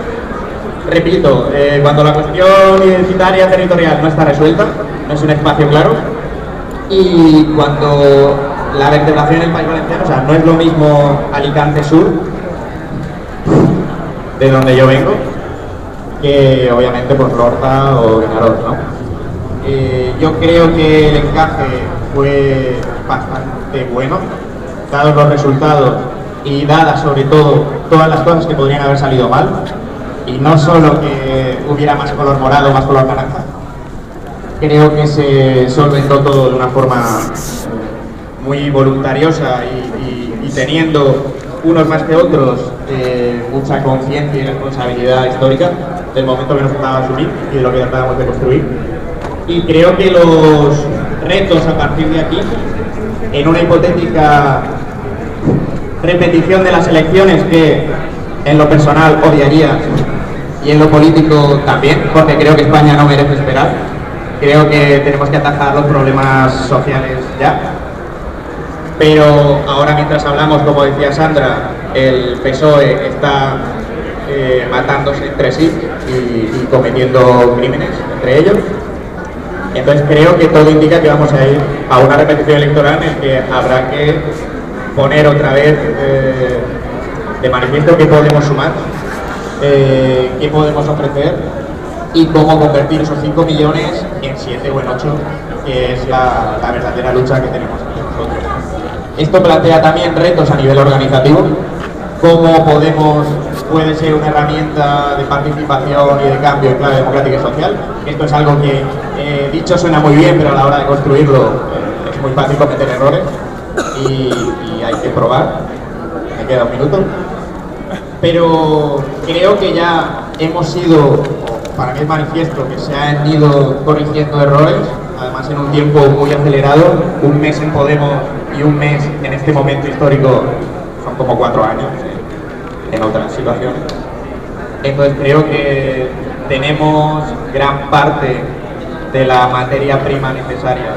Speaker 13: repito, cuando la cuestión identitaria territorial no está resuelta, no es un espacio claro, y cuando la vertebración en el país valenciano, o sea, no es lo mismo Alicante Sur, de donde yo vengo, que obviamente por Lorca o Vinaròs, ¿no? Yo creo que el encaje fue bastante bueno, dados los resultados y dadas sobre todo todas las cosas que podrían haber salido mal, y no solo que hubiera más color morado o más color naranja. Creo que se solventó todo de una forma muy voluntariosa y teniendo unos más que otros mucha conciencia y responsabilidad histórica del momento que nos trataba de asumir y de lo que tratábamos de construir. Y creo que los retos a partir de aquí, en una hipotética repetición de las elecciones que en lo personal odiaría y en lo político también, porque creo que España no merece esperar, creo que tenemos que atajar los problemas sociales ya. Pero ahora, mientras hablamos, como decía Sandra, el PSOE está matándose entre sí y cometiendo crímenes entre ellos. Entonces creo que todo indica que vamos a ir a una repetición electoral en que habrá que poner otra vez de manifiesto qué podemos sumar, qué podemos ofrecer y cómo convertir esos 5 millones en 7 o en 8, que es la verdadera lucha que tenemos aquí nosotros. Esto plantea también retos a nivel organizativo, cómo puede ser una herramienta de participación y de cambio en clave democrática y social. Esto es algo que dicho suena muy bien, pero a la hora de construirlo es muy fácil cometer errores y hay que probar. Me queda un minuto. Pero creo que ya hemos ido, para mí es manifiesto que se han ido corrigiendo errores, además en un tiempo muy acelerado. Un mes en Podemos y un mes en este momento histórico son como 4 años en otras situaciones. Entonces creo que tenemos gran parte de la materia prima necesaria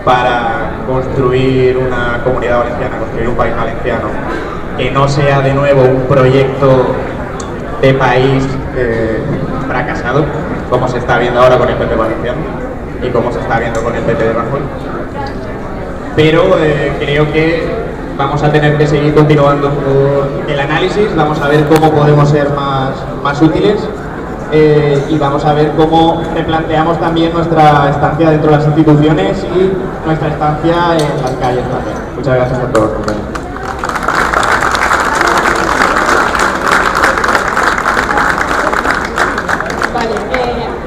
Speaker 13: para construir una comunidad valenciana, construir un país valenciano que no sea de nuevo un proyecto de país fracasado, como se está viendo ahora con el PP valenciano y como se está viendo con el PP de Rajoy. Pero creo que vamos a tener que seguir continuando por el análisis, vamos a ver cómo podemos ser más útiles y vamos a ver cómo replanteamos también nuestra estancia dentro de las instituciones y nuestra estancia en las calles también. Muchas gracias a todos, compañeros.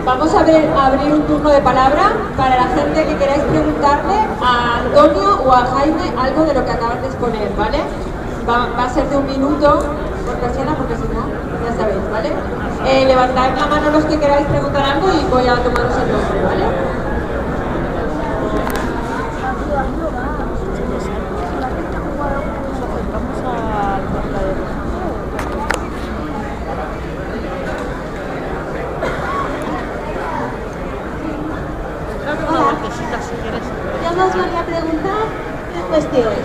Speaker 2: Vamos a abrir un turno de palabra para la gente que queráis preguntarle a Antonio o a Jaime algo de lo que acaban de exponer, ¿vale? Va a ser de 1 minuto por persona, porque si no, ya sabéis, ¿vale? Levantad la mano los que queráis preguntar algo y voy a tomaros el nombre, ¿vale?
Speaker 14: Yo os voy a preguntar 3 cuestiones.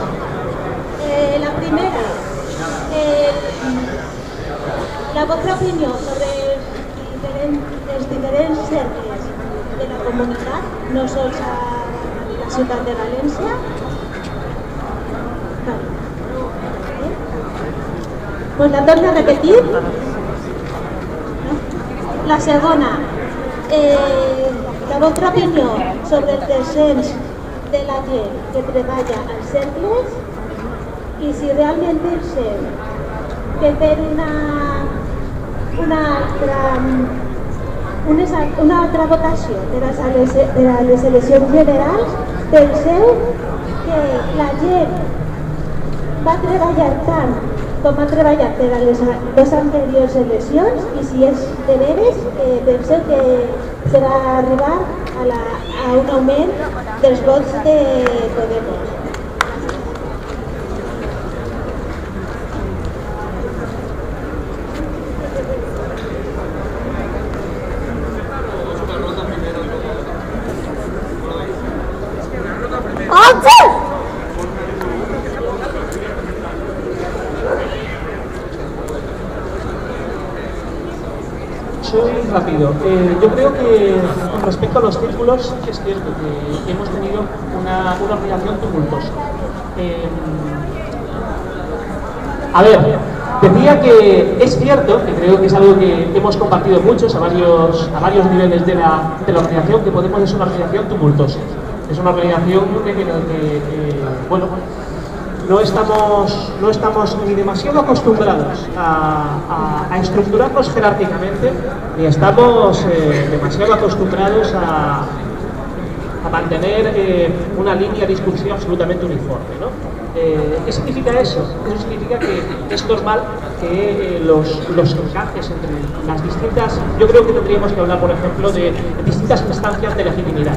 Speaker 14: La primera, la vuestra opinión sobre els diferents cercles de la comunitat, no sols a la ciutat de València. Pues la torno a repetir. La segona, la vostra opinió sobre el descens de la gent que treballa als cercles i si realment penseu que fer una altra votació per a les eleccions generals, penseu que la gent va treballar tant com ha treballat per a les 2 anteriors eleccions i si és de veres, penseu que serà arribar a un augment dels vots de Podemos.
Speaker 12: Soy rápido. Yo creo que con respecto a los círculos es cierto que hemos tenido una organización tumultuosa. A ver, decía que es cierto, que creo que es algo que hemos compartido muchos a varios niveles de la organización, que Podemos es una organización tumultuosa. Es una organización que bueno, no estamos ni demasiado acostumbrados a estructurarnos jerárquicamente, ni estamos demasiado acostumbrados a mantener una línea discursiva absolutamente uniforme, ¿no? ¿Qué significa eso? Eso significa que es normal que los encajes entre las distintas... Yo creo que tendríamos que hablar, por ejemplo, de distintas instancias de legitimidad.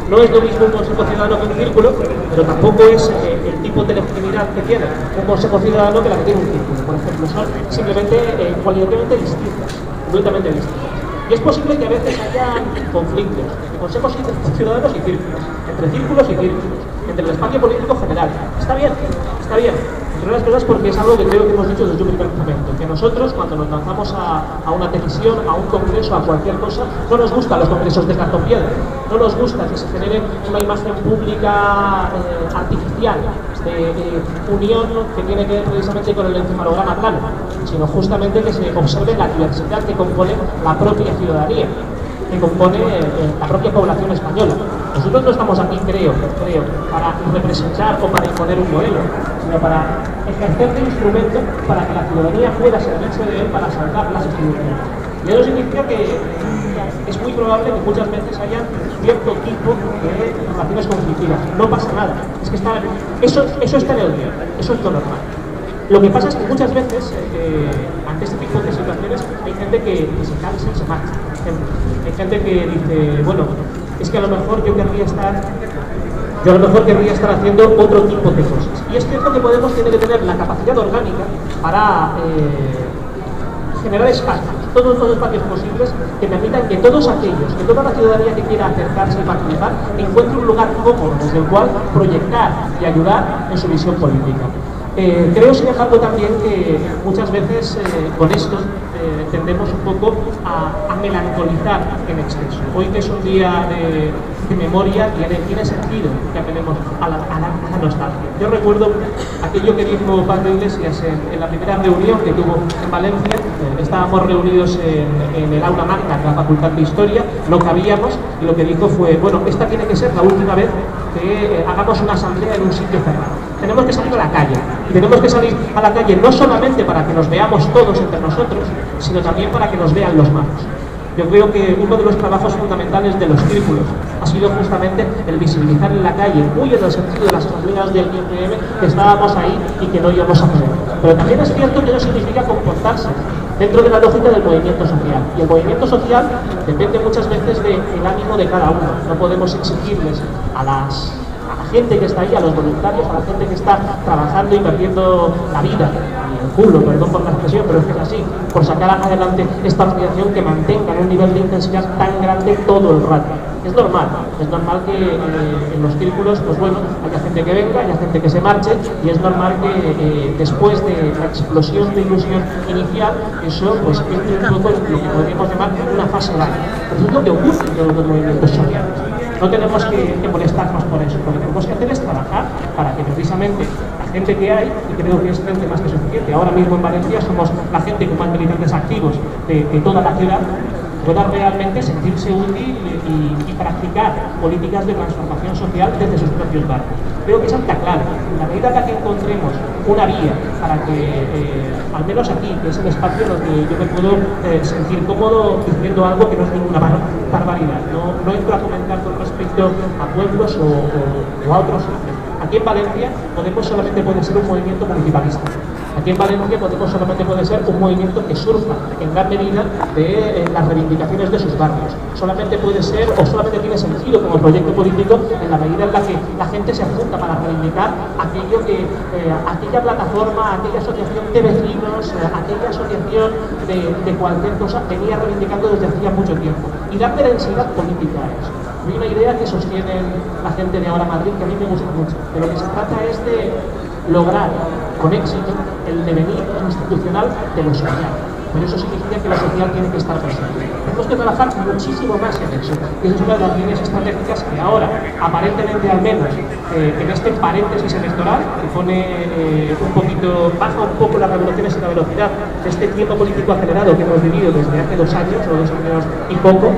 Speaker 12: No es lo mismo un consejo ciudadano que un círculo, pero tampoco es el tipo de legitimidad que tiene un consejo ciudadano que la que tiene un círculo. Por ejemplo, son simplemente cualitativamente distintas, completamente distintas. Y es posible que a veces haya conflictos entre consejos ciudadanos y círculos, entre círculos y círculos. entre el espacio político general. Está bien, está bien. Entre otras cosas porque es algo que creo que hemos dicho desde un primer momento, que nosotros cuando nos lanzamos a una decisión, a un congreso, a cualquier cosa, no nos gustan los congresos de cartón piedra, no nos gusta que se genere una imagen pública artificial de unión que tiene que ver precisamente con el encefalograma plano, sino justamente que se observe la diversidad que compone la propia ciudadanía, que compone la propia población española. Nosotros no estamos aquí, creo, para representar o para imponer un modelo, sino para ejercer de instrumento para que la ciudadanía pueda servirse de él para salvar las instituciones. Y eso significa que es muy probable que muchas veces haya cierto tipo de relaciones conflictivas. No pasa nada. Es que eso está en el guión, eso es lo normal. Lo que pasa es que muchas veces, ante este tipo de situaciones, hay gente que se cansa y se marcha. Hay gente que dice, bueno, es que a lo mejor yo a lo mejor querría estar haciendo otro tipo de cosas. Y es cierto que Podemos tiene que tener la capacidad orgánica para generar espacios, todos los espacios posibles que permitan que todos aquellos, que toda la ciudadanía que quiera acercarse y participar, encuentre un lugar cómodo desde el cual proyectar y ayudar en su visión política. Creo, sin embargo, también que muchas veces con esto tendemos un poco a melancolizar en exceso. Hoy que es un día de memoria, tiene sentido que apelemos a la nostalgia. Yo recuerdo aquello que dijo Pablo Iglesias en la primera reunión que tuvo en Valencia. Estábamos reunidos en el aula magna de la Facultad de Historia, no cabíamos, y lo que dijo fue, bueno, esta tiene que ser la última vez que hagamos una asamblea en un sitio cerrado. Tenemos que salir a la calle, y tenemos que salir a la calle no solamente para que nos veamos todos entre nosotros, sino también para que nos vean los malos. Yo creo que uno de los trabajos fundamentales de los círculos ha sido justamente el visibilizar en la calle, muy en el sentido de las asambleas del 15M, que estábamos ahí y que no íbamos a hacer. Pero también es cierto que eso significa comportarse dentro de la lógica del movimiento social. Y el movimiento social depende muchas veces del ánimo de cada uno. No podemos exigirles a la gente que está ahí, a los voluntarios, a la gente que está trabajando y perdiendo la vida, y el culo, perdón por la expresión, pero es que es así, por sacar adelante esta organización que mantenga un nivel de intensidad tan grande todo el rato. Es normal que en los círculos, pues bueno, haya gente que venga, haya gente que se marche, y es normal que después de la explosión de ilusión inicial, eso pues entre un poco en lo que podríamos llamar una fase larga. Pero es lo que ocurre en los movimientos sociales. No tenemos que molestarnos por eso. Lo que tenemos que hacer es trabajar para que precisamente la gente que hay, y creo que es gente más que suficiente, ahora mismo en Valencia somos la gente con más militantes activos de toda la ciudad, pueda realmente sentirse útil y practicar políticas de transformación social desde sus propios barrios. Creo que esa es la clave. En la medida que entcontremos una vía para que, al menos aquí, que es el espacio donde yo me puedo sentir cómodo diciendo algo que no es ninguna barbaridad. No entro a comentar con respecto a pueblos o a otros sitios. Aquí en Valencia Podemos solamente puede ser un movimiento municipalista. Aquí en Valencia Podemos solamente puede ser un movimiento que surja en gran medida de las reivindicaciones de sus barrios. Solamente puede ser, o solamente tiene sentido como proyecto político en la medida en la que la gente se junta para reivindicar aquello que, aquella plataforma, aquella asociación de vecinos, aquella asociación de cualquier cosa venía reivindicando desde hacía mucho tiempo. Y darle densidad política a eso. Hay una idea que sostiene la gente de Ahora Madrid que a mí me gusta mucho. De lo que se trata es de lograr con éxito el devenir institucional de lo social. Pero eso significa que lo social tiene que estar presente. Tenemos que trabajar muchísimo más en eso. Y eso es una de las líneas estratégicas que ahora, aparentemente al menos, en este paréntesis electoral, que pone un poquito, baja un poco las revoluciones y la velocidad de este tiempo político acelerado que hemos vivido desde hace 2 años, o 2 años y poco,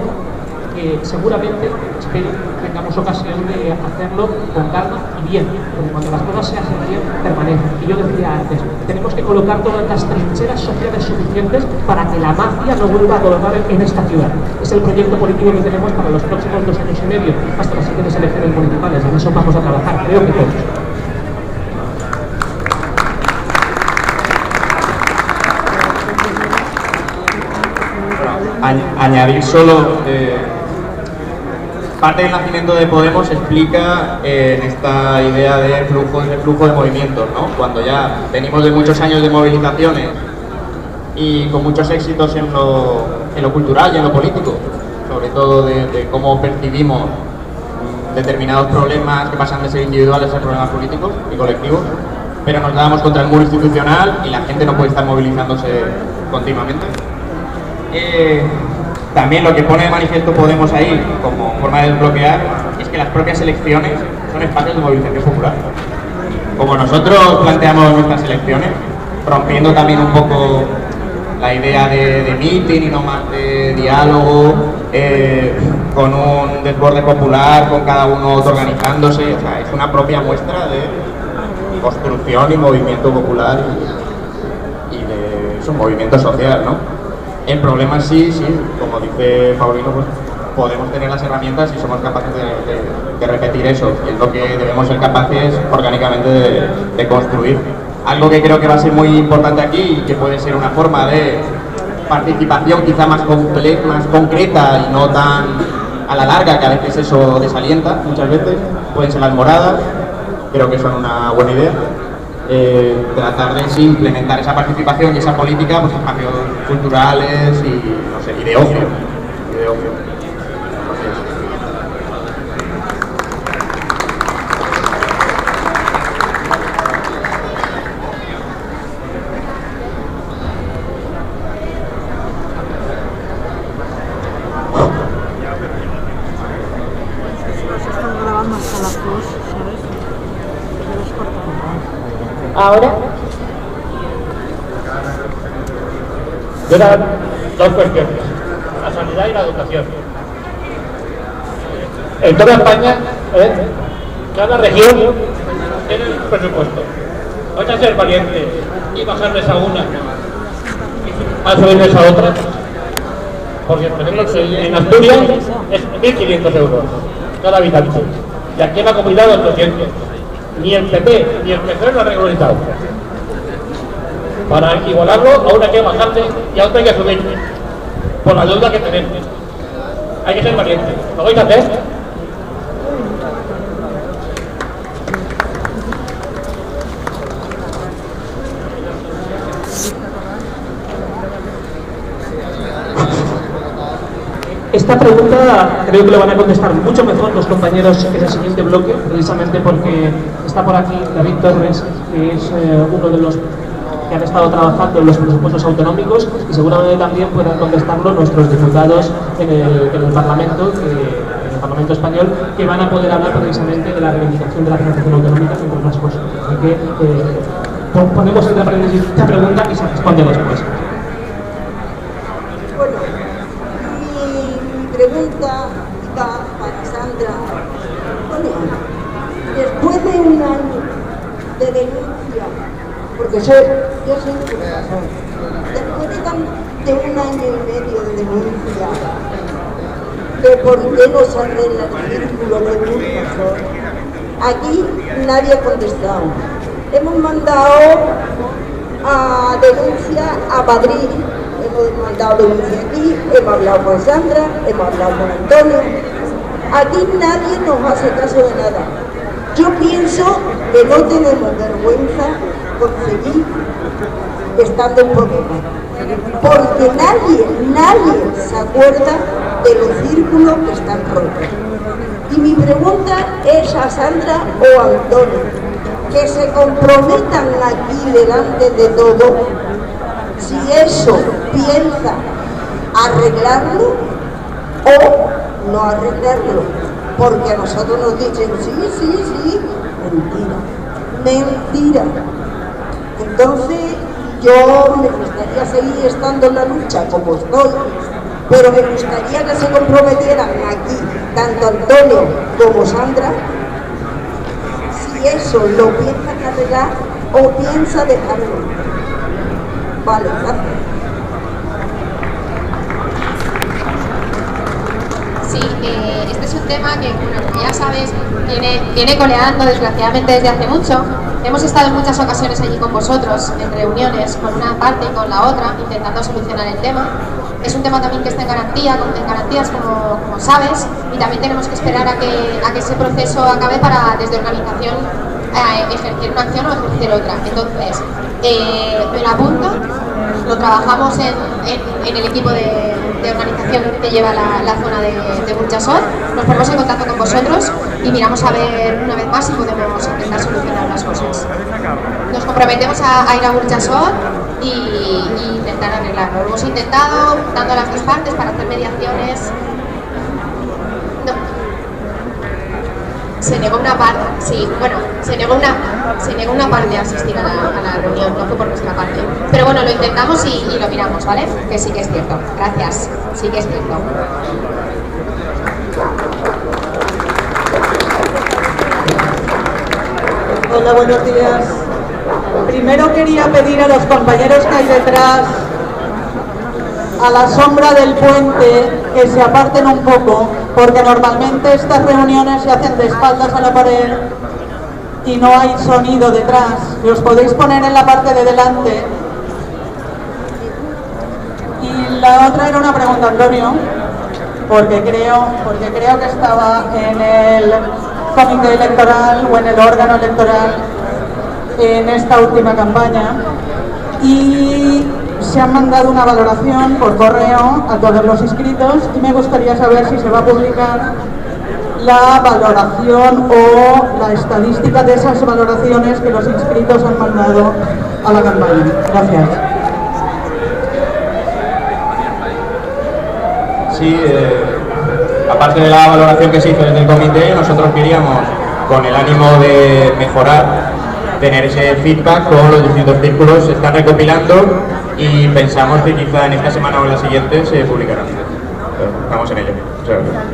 Speaker 12: seguramente, espero, tengamos ocasión de hacerlo con calma y bien, porque cuando las cosas se hacen bien, permanecen. Y yo decía antes, tenemos que colocar todas las trincheras sociales suficientes para que la mafia no vuelva a gobernar en esta ciudad. Es el proyecto político que tenemos para los próximos 2 años y medio, hasta las siguientes elecciones municipales. En eso vamos a trabajar, creo que todos.
Speaker 13: Añadir solo, parte del nacimiento de Podemos explica esta idea de flujo de movimientos, ¿no? Cuando ya venimos de muchos años de movilizaciones y con muchos éxitos en lo cultural y en lo político, sobre todo de cómo percibimos determinados problemas que pasan de ser individuales a ser problemas políticos y colectivos, pero nos dábamos contra el muro institucional y la gente no puede estar movilizándose continuamente. También lo que pone de manifiesto Podemos ahí como forma de desbloquear es que las propias elecciones son espacios de movilización popular. Como nosotros planteamos nuestras elecciones, rompiendo también un poco la idea de meeting y no más de diálogo, con un desborde popular, con cada uno organizándose, o sea, es una propia muestra de construcción y movimiento popular y de su movimiento social, ¿no? El problema sí, como dice Paulino, pues podemos tener las herramientas y somos capaces de repetir eso, y es lo que debemos ser capaces orgánicamente de construir. Algo que creo que va a ser muy importante aquí y que puede ser una forma de participación quizá más concreta y no tan a la larga, que a veces eso desalienta muchas veces, pueden ser las moradas, creo que son una buena idea. Tratar de implementar esa participación y esa política, pues espacios culturales y, no sé, y de ocio.
Speaker 12: Ahora, eran dos cuestiones, la sanidad y la educación. En toda España, cada región tiene un presupuesto. Vais a ser valientes y bajarles a una y a subirles a otra, porque por ejemplo en Asturias es 1.500 euros cada habitante, y aquí en la comunidad 800. Ni el PP ni el PSOE lo han regularizado. Para igualarlo, aún hay que bajarle y aún hay que subirle por la deuda que tenemos. Hay que ser valientes. ¿Lo vais a hacer? Esta pregunta creo que le van a contestar mucho mejor los compañeros en el siguiente bloque, precisamente porque está por aquí David Torres, que es uno de los que han estado trabajando en los presupuestos autonómicos, y seguramente también puedan contestarlo nuestros diputados en el Parlamento español, que van a poder hablar precisamente de la reivindicación de la financiación autonómica, entre otras cosas. Así que ponemos esta pregunta y se responde después.
Speaker 15: Pregunta para Sandra. Bueno, después de un año de denuncia, porque yo soy profesor, después de un año y medio de denuncia, de por qué no se arregla el círculo de Burgos, aquí nadie ha contestado. Hemos mandado a denuncia a Madrid. Hemos mandado denuncia aquí, hemos hablado con Sandra, hemos hablado con Antonio. Aquí nadie nos hace caso de nada. Yo pienso que no tenemos vergüenza por seguir estando en problemas. Porque nadie se acuerda de los círculos que están rotos. Y mi pregunta es a Sandra o a Antonio, que se comprometan aquí delante de todo. Si eso piensa arreglarlo o no arreglarlo, porque a nosotros nos dicen sí, mentira. Entonces yo me gustaría seguir estando en la lucha como estoy, pero me gustaría que se comprometieran aquí, tanto Antonio como Sandra, si eso lo piensan arreglar o piensa dejarlo. Vale, gracias.
Speaker 9: Sí, este es un tema que, como ya sabes, viene coleando desgraciadamente desde hace mucho. Hemos estado en muchas ocasiones allí con vosotros, en reuniones, con una parte y con la otra, intentando solucionar el tema. Es un tema también que está en garantías, como sabes, y también tenemos que esperar a que ese proceso acabe para, desde organización, ejercer una acción o ejercer otra. Entonces, me lo apunto, lo trabajamos en el equipo de organización que lleva la zona de Burjasot. Nos ponemos en contacto con vosotros y miramos a ver una vez más si podemos intentar solucionar las cosas. Nos comprometemos a ir a Burjasot y intentar arreglarlo. Lo hemos intentado dando a las dos partes para hacer mediaciones. No. Se negó una parte, sí, bueno, se negó una parte a asistir a la reunión, no fue por nuestra parte. Pero bueno, lo intentamos y lo miramos, ¿vale? Que sí que es cierto. Gracias, sí que es cierto.
Speaker 4: Hola, buenos días. Primero quería pedir a los compañeros que hay detrás, a la sombra del puente, que se aparten un poco, porque normalmente estas reuniones se hacen de espaldas a la pared y no hay sonido detrás. Si os podéis poner en la parte de delante. Y la otra era una pregunta, Antonio, porque creo que estaba en el comité electoral o en el órgano electoral en esta última campaña y se ha mandado una valoración por correo a todos los inscritos y me gustaría saber si se va a publicar la valoración o la estadística de esas valoraciones que los inscritos han mandado a la campaña. Gracias.
Speaker 13: Sí, aparte de la valoración que se hizo desde el comité, nosotros queríamos, con el ánimo de mejorar, tener ese feedback con los distintos círculos. Se están recopilando y pensamos que quizá en esta semana o en la siguiente se publicará. Estamos en ello. Muchas gracias.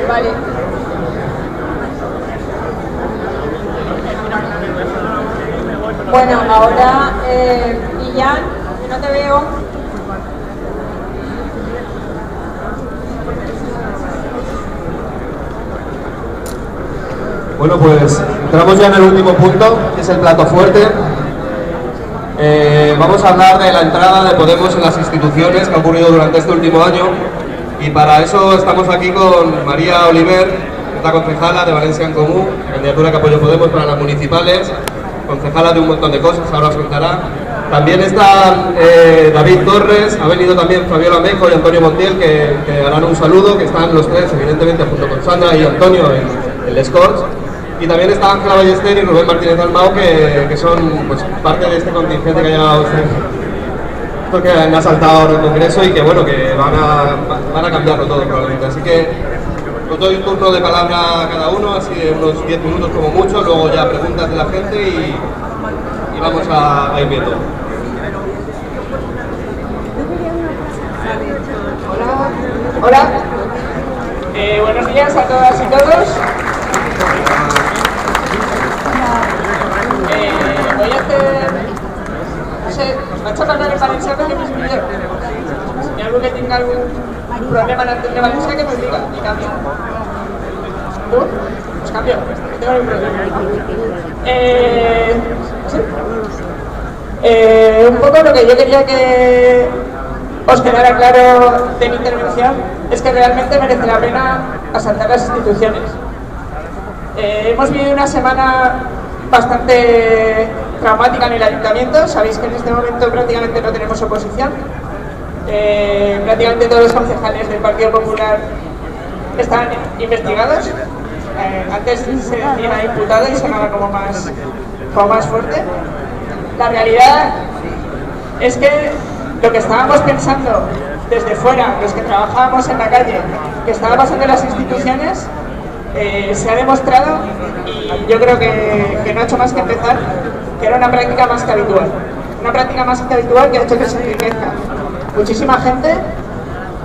Speaker 2: Vale. Bueno, ahora, Illán, que no te veo.
Speaker 11: Bueno, pues entramos ya en el último punto, que es el plato fuerte. Vamos a hablar de la entrada de Podemos en las instituciones que ha ocurrido durante este último año. Y para eso estamos aquí con María Oliver, que es la concejala de Valencia en Comú, candidatura que apoya Podemos para las municipales, concejala de un montón de cosas, ahora os contará. También está David Torres, ha venido también Fabiola Mejo y Antonio Montiel, que harán un saludo, que están los tres, evidentemente, junto con Sandra y Antonio en el Scores. Y también está Ángela Ballester y Rubén Martínez Almao, que son pues, parte de este contingente que ha llegado que han asaltado ahora el Congreso y que bueno, que van a cambiarlo todo probablemente. Así que os doy un turno de palabra a cada uno, así de unos 10 minutos como mucho, luego ya preguntas de la gente y vamos a ir viendo.
Speaker 2: Hola. Buenos días a todas y todos. Voy a hacer... No sé, os va a chocar el valenciano que mis vídeos. Si hay algo que tenga algún problema en el valenciano que me diga y cambio. ¿Tú? Pues cambio, no tengo ningún problema. ¿Sí? Un poco lo que yo quería que os quedara claro de mi intervención es que realmente merece la pena asaltar las instituciones. Hemos vivido una semana bastante traumática en el ayuntamiento. Sabéis que en este momento prácticamente no tenemos oposición. Prácticamente todos los concejales del Partido Popular están investigados. Antes se decía imputado y sonaba como más fuerte. La realidad es que lo que estábamos pensando desde fuera, los que trabajábamos en la calle, que estaba pasando en las instituciones, se ha demostrado, y yo creo que no ha hecho más que empezar, que era una práctica más que habitual. Una práctica más que habitual que ha hecho que se enriquezca muchísima gente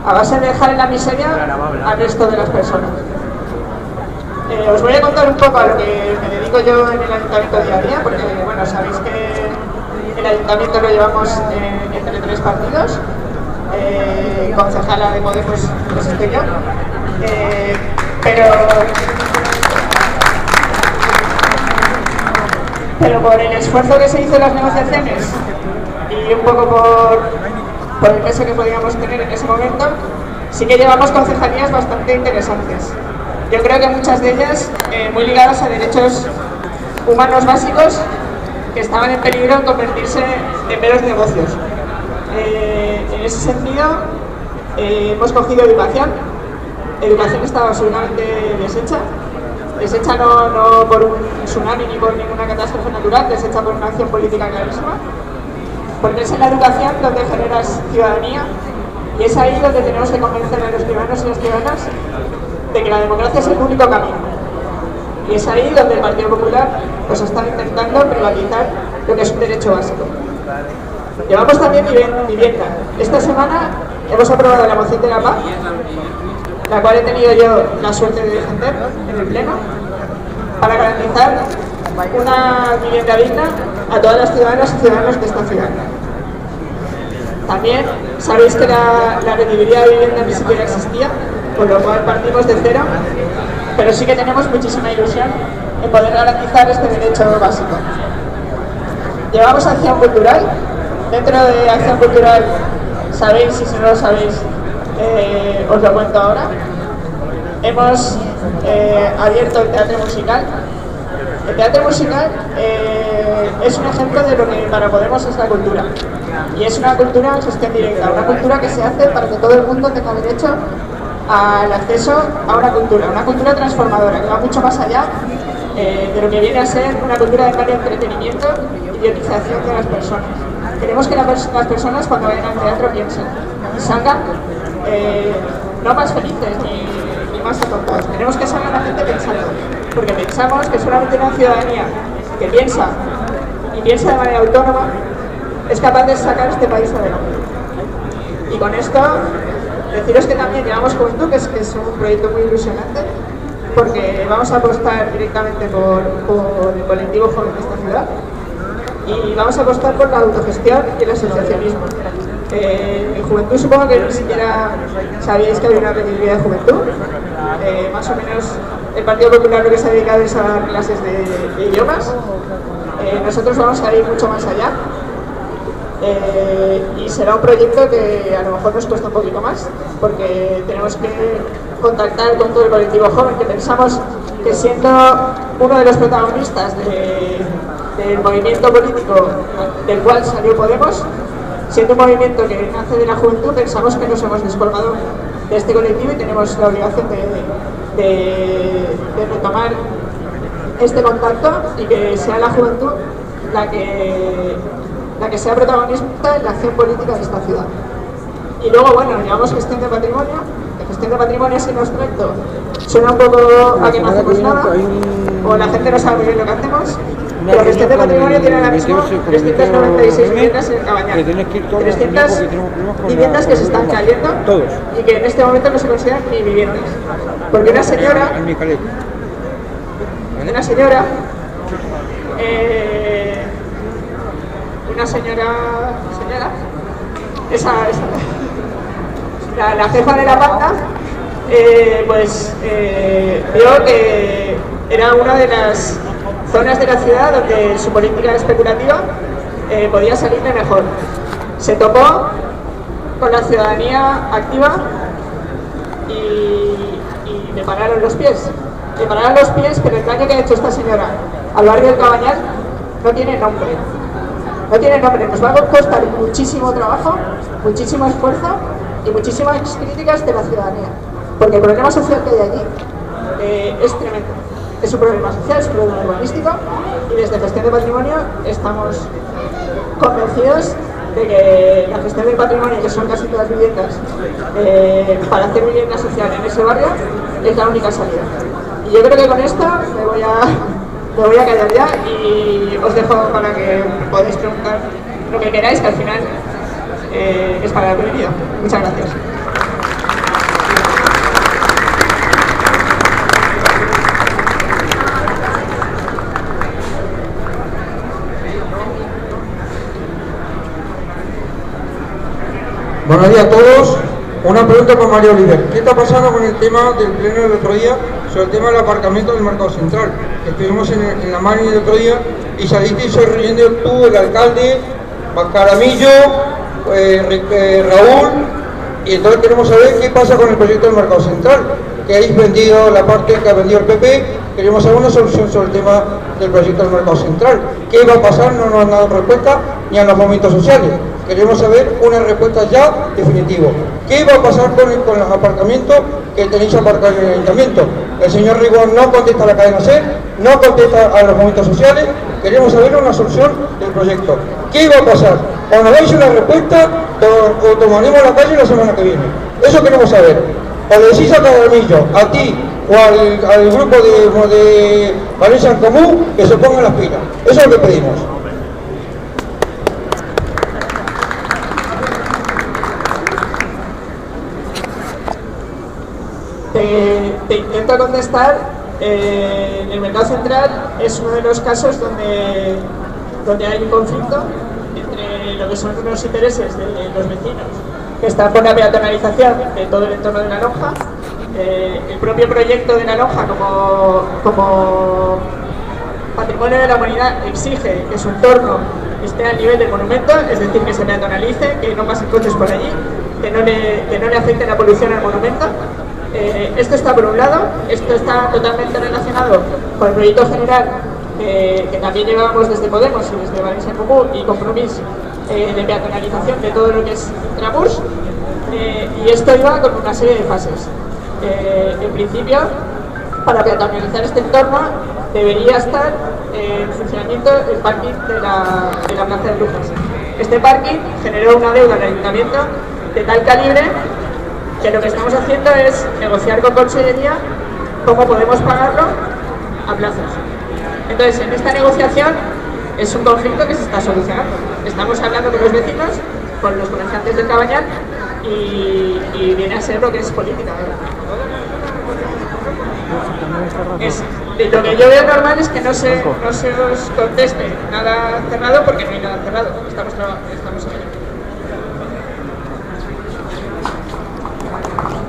Speaker 2: a base de dejar en la miseria al resto de las personas. Os voy a contar un poco a lo que me dedico yo en el ayuntamiento día a día, porque bueno, sabéis que el ayuntamiento lo llevamos entre tres partidos. Concejala de Podemos pues estoy yo.
Speaker 16: pero por el esfuerzo que se hizo en las negociaciones y un poco por el peso que podíamos tener en ese momento, sí que llevamos concejalías bastante interesantes. Yo creo que muchas de ellas muy ligadas a derechos humanos básicos que estaban en peligro de convertirse en meros negocios. En ese sentido, hemos cogido educación. Educación estaba absolutamente deshecha no por un tsunami ni por ninguna catástrofe natural, deshecha por una acción política clarísima, porque es en la educación donde generas ciudadanía y es ahí donde tenemos que convencer a los ciudadanos y las ciudadanas de que la democracia es el único camino. Y es ahí donde el Partido Popular pues está intentando privatizar lo que es un derecho básico. Llevamos también vivienda. Esta semana hemos aprobado la moción de la paz, la cual he tenido yo la suerte de defender en el Pleno, para garantizar una vivienda digna a todas las ciudadanas y ciudadanos de esta ciudad. También sabéis que la recibiría de vivienda ni siquiera existía, con lo cual partimos de cero, pero sí que tenemos muchísima ilusión en poder garantizar este derecho básico. Llevamos acción cultural. Dentro de acción cultural, sabéis, y si no lo sabéis, os lo cuento ahora, hemos abierto el teatro musical. El teatro musical es un ejemplo de lo que para Podemos es la cultura. Y es una cultura en gestión directa, una cultura que se hace para que todo el mundo tenga derecho al acceso a una cultura transformadora, que va mucho más allá de lo que viene a ser una cultura de mero entretenimiento y idiotización de las personas. Queremos que las personas cuando vayan al teatro piensen y salgan no más felices ni más atontados. Queremos que salga la gente pensando, porque pensamos que solamente una ciudadanía que piensa y piensa de manera autónoma es capaz de sacar este país adelante. Y con esto, deciros que también llevamos Juventud, que es un proyecto muy ilusionante, porque vamos a apostar directamente por el colectivo joven de esta ciudad y vamos a apostar por la autogestión y el asociacionismo. En Juventud supongo que ni siquiera sabíais que había una regiduría de Juventud. Más o menos el Partido Popular lo que se ha dedicado es a dar clases de idiomas. Nosotros vamos a ir mucho más allá. Y será un proyecto que a lo mejor nos cuesta un poquito más, porque tenemos que contactar con todo el colectivo joven, que pensamos que siendo uno de los protagonistas del movimiento político del cual salió Podemos, siendo un movimiento que nace de la juventud, pensamos que nos hemos descolgado de este colectivo y tenemos la obligación de retomar este contacto y que sea la juventud la que sea protagonista en la acción política de esta ciudad. Y luego, bueno, llevamos gestión de patrimonio. La gestión de patrimonio, si no extracto, suena un poco a que no hacemos nada, o la gente no sabe muy bien lo que hacemos, pero gestión de patrimonio tiene ahora mismo 396 viviendas en el Cabañal. 300 viviendas que se están cayendo y que en este momento no se consideran ni viviendas. Porque una señora la jefa de la banda, vio que era una de las zonas de la ciudad donde su política especulativa podía salirle mejor. Se topó con la ciudadanía activa y le pararon los pies. Le pararon los pies, pero el daño que ha hecho esta señora al barrio del Cabañal no tiene nombre. No tiene nombre, nos va a costar muchísimo trabajo, muchísimo esfuerzo y muchísimas críticas de la ciudadanía. Porque el problema social que hay allí es tremendo. Es un problema social, es un problema urbanístico y desde Gestión de Patrimonio estamos convencidos de que la gestión del patrimonio, que son casi todas viviendas, para hacer vivienda social en ese barrio, es la única salida. Y yo creo que con esto me voy a callar ya y os dejo para que podáis preguntar lo que queráis, que al final es para el vídeo. Muchas gracias.
Speaker 17: Buenos días a todos. Una pregunta para María Oliver. ¿Qué está pasando con el tema del pleno del otro día sobre el tema del aparcamiento del mercado central? Estuvimos en la mani el otro día y saliste y se riendo tú, el alcalde, Caramillo, Raúl, y entonces queremos saber qué pasa con el proyecto del mercado central, que habéis vendido la parte que ha vendido el PP. Queremos saber una solución sobre el tema del proyecto del mercado central. ¿Qué va a pasar? No nos han dado respuesta ni a los movimientos sociales. Queremos saber una respuesta ya definitiva. ¿Qué va a pasar con los aparcamientos que tenéis aparcados en el ayuntamiento? El señor Ribón no contesta a la cadena SER, no contesta a los movimientos sociales. Queremos saber una solución del proyecto. ¿Qué va a pasar? Cuando dais una respuesta, o tomaremos la calle la semana que viene. Eso queremos saber. O le decís a Caramillo, a ti o al grupo de Valencia en Común, que se pongan las pilas. Eso es lo que pedimos.
Speaker 16: Te intento contestar. El mercado central es uno de los casos donde hay un conflicto entre lo que son los intereses de los vecinos, que están por la peatonalización de todo el entorno de La Lonja. El propio proyecto de La Lonja como patrimonio de la humanidad exige que su entorno esté al nivel del monumento, es decir, que se peatonalice, que no pasen coches por allí, que no le afecte la polución al monumento. Esto está por un lado. Esto está totalmente relacionado con el proyecto general que también llevábamos desde Podemos y desde Valencia en Común y Compromís, de peatonalización de todo lo que es Tramurs, y esto iba con una serie de fases. En principio, para peatonalizar este entorno debería estar en funcionamiento el parking de la Plaza de Brujas. Este parking generó una deuda al ayuntamiento de tal calibre que lo que estamos haciendo es negociar con Consellería cómo podemos pagarlo a plazos. Entonces, en esta negociación es un conflicto que se está solucionando. Estamos hablando con los vecinos, con los comerciantes del Cabanyal, y viene a ser lo que es política. Lo que yo veo normal es que no se os conteste nada cerrado, porque no hay nada cerrado. Estamos ahí.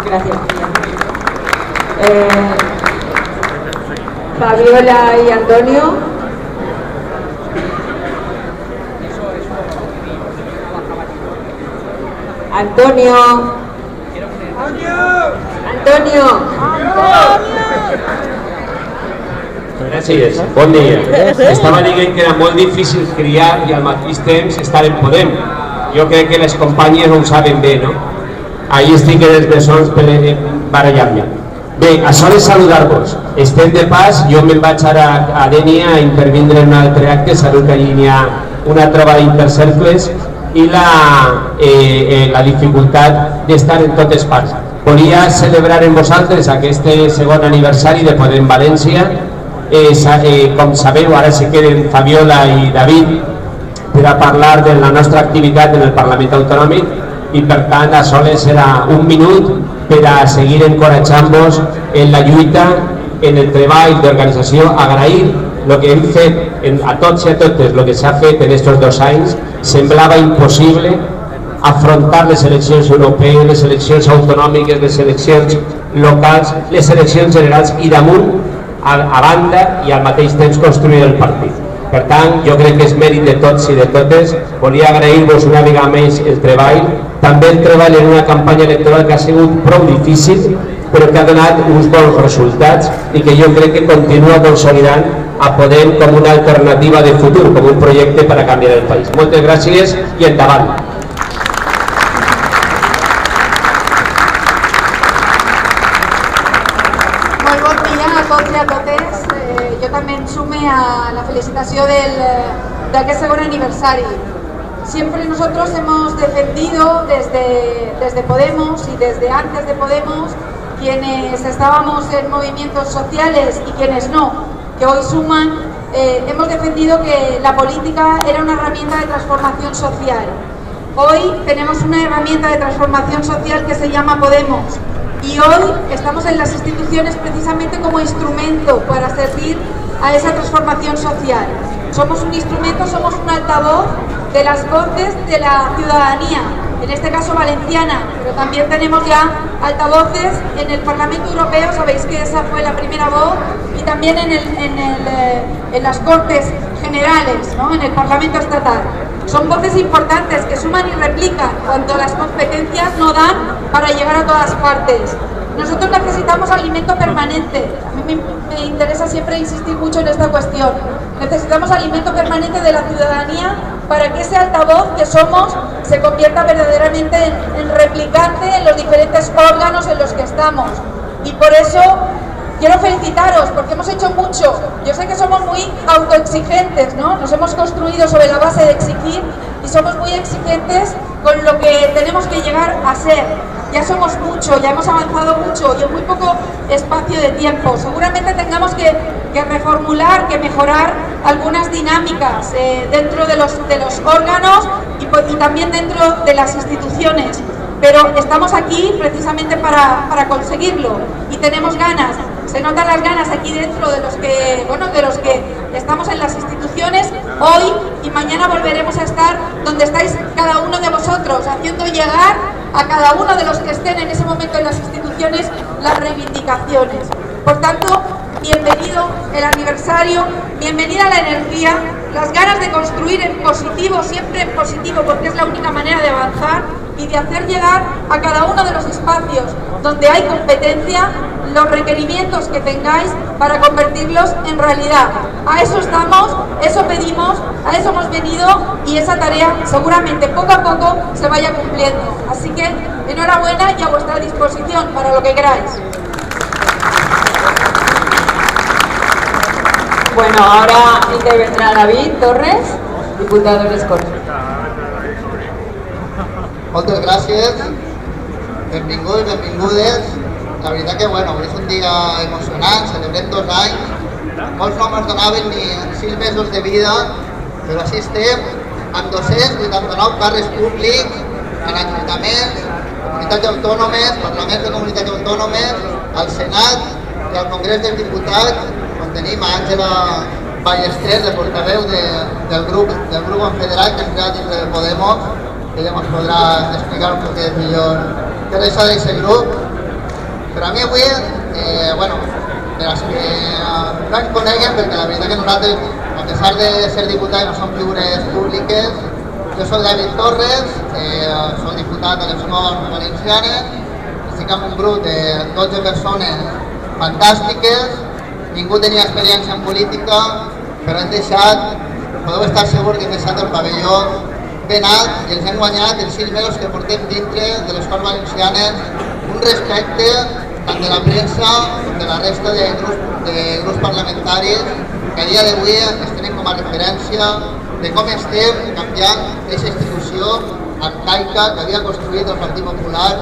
Speaker 2: Gracias. Fabiola y Antonio. Antonio.
Speaker 18: Gràcies, bon dia. Estava dient que era molt difícil criar i al mateix temps estar en Podem. Jo crec que les companyes ho saben bé, no? Ahí estic en els bessons barallant-me. Bé, això de saludar-vos. Estem de pas, jo me'n vaig ara a Dénia a intervindre en un altre acte, salut que allí hi ha una trobada d'intercercles i la dificultat d'estar en totes parts. Volia celebrar amb vosaltres aquest segon aniversari de Podem València. Com sabeu, ara se queden Fabiola i David per a parlar de la nostra activitat en el Parlament Autonòmic, i per tant això serà un minut per a seguir encoratjant-vos en la lluita, en el treball d'organització. Agrair el que hem fet a tots i a totes, el que s'ha fet en aquests 2 anys. Semblava impossible afrontar les eleccions europees, les eleccions autonòmiques, les eleccions locals, les eleccions generals i damunt, a banda i al mateix temps construir el partit. Per tant, jo crec que és mèrit de tots i de totes. Volia agrair-vos una vegada més el treball, també el treball en una campanya electoral que ha sigut prou difícil, però que ha donat uns bons resultats i que jo crec que continua consolidant a Podem com una alternativa de futur, com un projecte per a canviar el país. Moltes gràcies i endavant.
Speaker 19: Molt bon dia a tots i a totes. Jo també em sume a la felicitació d'aquest segon aniversari. Siempre nosotros hemos defendido desde Podemos y desde antes de Podemos, quienes estábamos en movimientos sociales y quienes no, que hoy suman, hemos defendido que la política era una herramienta de transformación social. Hoy tenemos una herramienta de transformación social que se llama Podemos, y hoy estamos en las instituciones precisamente como instrumento para servir a esa transformación social. Somos un instrumento, somos un altavoz de las voces de la ciudadanía, en este caso valenciana, pero también tenemos ya altavoces en el Parlamento Europeo, sabéis que esa fue la primera voz, y también en las Cortes Generales, ¿no? En el Parlamento Estatal. Son voces importantes que suman y replican cuando las competencias no dan para llegar a todas partes. Nosotros necesitamos alimento permanente. A mí me interesa siempre insistir mucho en esta cuestión. Necesitamos alimento permanente de la ciudadanía para que ese altavoz que somos se convierta verdaderamente en replicante en los diferentes órganos en los que estamos. Y por eso quiero felicitaros, porque hemos hecho mucho. Yo sé que somos muy autoexigentes, ¿no? Nos hemos construido sobre la base de exigir y somos muy exigentes con lo que tenemos que llegar a ser. Ya somos mucho, ya hemos avanzado mucho y en muy poco espacio de tiempo. Seguramente tengamos que reformular, que mejorar algunas dinámicas dentro de los órganos y también dentro de las instituciones. Pero estamos aquí precisamente para conseguirlo y tenemos ganas. Se notan las ganas aquí dentro de los que estamos en las instituciones hoy, y mañana volveremos a estar donde estáis cada uno de vosotros, haciendo llegar a cada uno de los que estén en ese momento en las instituciones las reivindicaciones. Por tanto, bienvenido el aniversario, bienvenida la energía, las ganas de construir en positivo, siempre en positivo, porque es la única manera de avanzar y de hacer llegar a cada uno de los espacios donde hay competencia los requerimientos que tengáis para convertirlos en realidad. A eso estamos, eso pedimos, a eso hemos venido, y esa tarea seguramente poco a poco se vaya cumpliendo. Así que enhorabuena y a vuestra disposición para lo que queráis.
Speaker 2: Bueno, ahora intervendrá David Torres, diputado de Escorzo.
Speaker 20: Moltes gràcies, benvinguts, benvingudes. La veritat que, bueno, és un dia emocionant, celebrem 2 anys. Molts no ens donaven ni 6 mesos de vida, però així estem, amb 289 càrrecs públics, en ajuntaments, comunitats autònomes, parlaments de comunitats autònomes, al Senat i al Congrés dels Diputats, on tenim a Àngela Ballester, de portaveu del grup confederat que ens ha dins de Podemos, que ella ens podrà explicar un poquet millor què és això d'aquest grup. Però a mi avui, bueno, per als que no ens coneguen, perquè la veritat que nosaltres, a pesar de ser diputats, no som figures públiques. Jo soc David Torres, soc diputat de les Corts Valencianes, estic amb un grup de 12 persones fantàstiques, ningú tenia experiència en política, però hem deixat, podeu estar segurs que hem deixat el pavelló ben alt i ens hem guanyat els 6 mesos que portem dintre de les Corts Valencianes un respecte tant de la premsa com de la resta de grups parlamentaris que a dia d'avui es tenen com a referència de com estem canviant aquesta institució arcaica que havia construït el Partit Popular,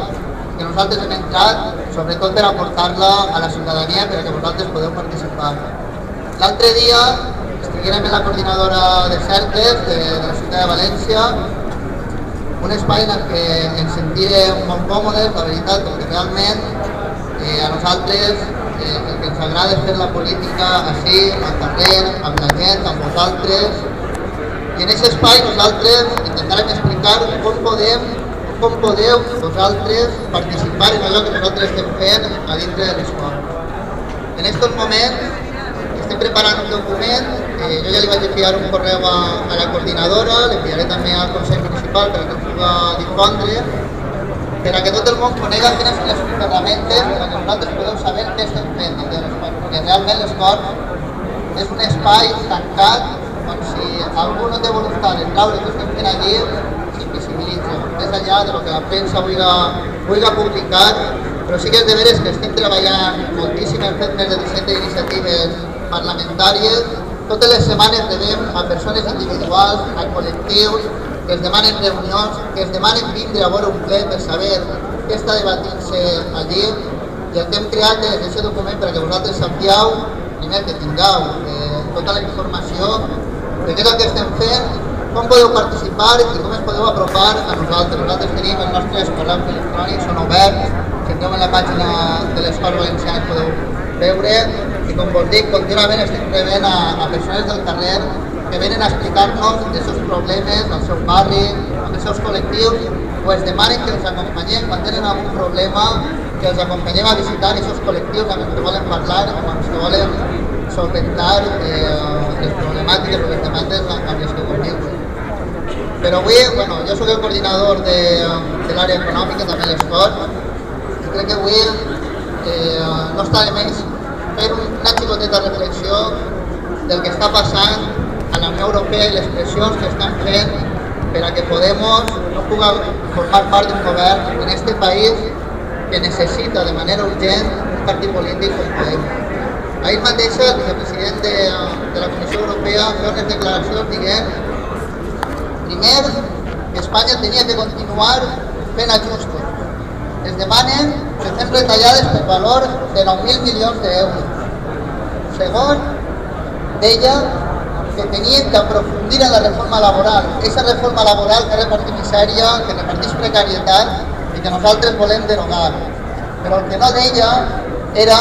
Speaker 20: que nosaltres hem entrat sobretot per aportar-la a la ciutadania per a que vosaltres podeu participar. L'altre dia estiguérem en la coordinadora de cercles de la ciutat de València, un espai en què ens sentirem molt còmodes, la veritat, perquè realment a nosaltres el que ens agrada és fer la política així, al carrer, amb la gent, amb vosaltres, i en aquest espai nosaltres intentarem explicar com podeu vosaltres participar en allò que nosaltres estem fent a dintre de l'esport. En aquests moments estem preparant un document, jo ja li vaig enviar un correu a la coordinadora, l'enviaré també al Consell Municipal per que el pugui difondre, per a que tot el món conega quines són les ferramentes per a que vosaltres podeu saber què estem fent dins de l'esport, perquè realment l'esport és un espai tancat on si algú no té voluntat de traure el que estem fent allí, s'invisibilitza, més enllà de lo que la premsa vulgui publicar, però sí que és de veres que estem treballant moltíssim, hem fet més de 17 iniciatives parlamentàries, totes les setmanes rebem a persones individuals, a col·lectius, que es demanen reunions, que es demanen vindre a veure un ple per saber què està debatint-se allí, i el que hem creat és aquest document perquè vosaltres sapigueu, primer que tingueu tota la informació de què és el que estem fent, com podeu participar i com es podeu apropar a nosaltres. Nosaltres tenim els nostres correus electrònics, són oberts, si entreu en la pàgina de les Corts Valencianes podeu veure, i com vos dic, contínuament estem rebent a persones del carrer que venen a explicar-nos els seus problemes, al seu barri, amb els seus col·lectius, pues demanen que els acompanyem quan tenen algun problema, que els acompanyem a visitar aquests col·lectius amb els que volen parlar, amb els que volen solventar les problemàtiques o les demandes amb les que conviuen. Però avui, bueno, jo soc el coordinador de l'àrea econòmica, també l'Esport, i crec que avui no està de més fer una xicoteta reflexió del que està passant a la Unió Europea i les pressions que estan fent per a que Podemos no pugui formar part d'un govern en aquest país que necessita de manera urgent un partit polític com Podemos. Ahir mateix el vicepresident de la Comissió Europea feia unes declaracions dient primer, que Espanya tenia que continuar fent ajustos. Es demanen que fem retallades per valor de 9.000 milions d'euros. Segon, deia que tenien que aprofundir en la reforma laboral. Aquesta reforma laboral que reparteix misèria, que reparteix precarietat i que nosaltres volem derogar. Però el que no deia era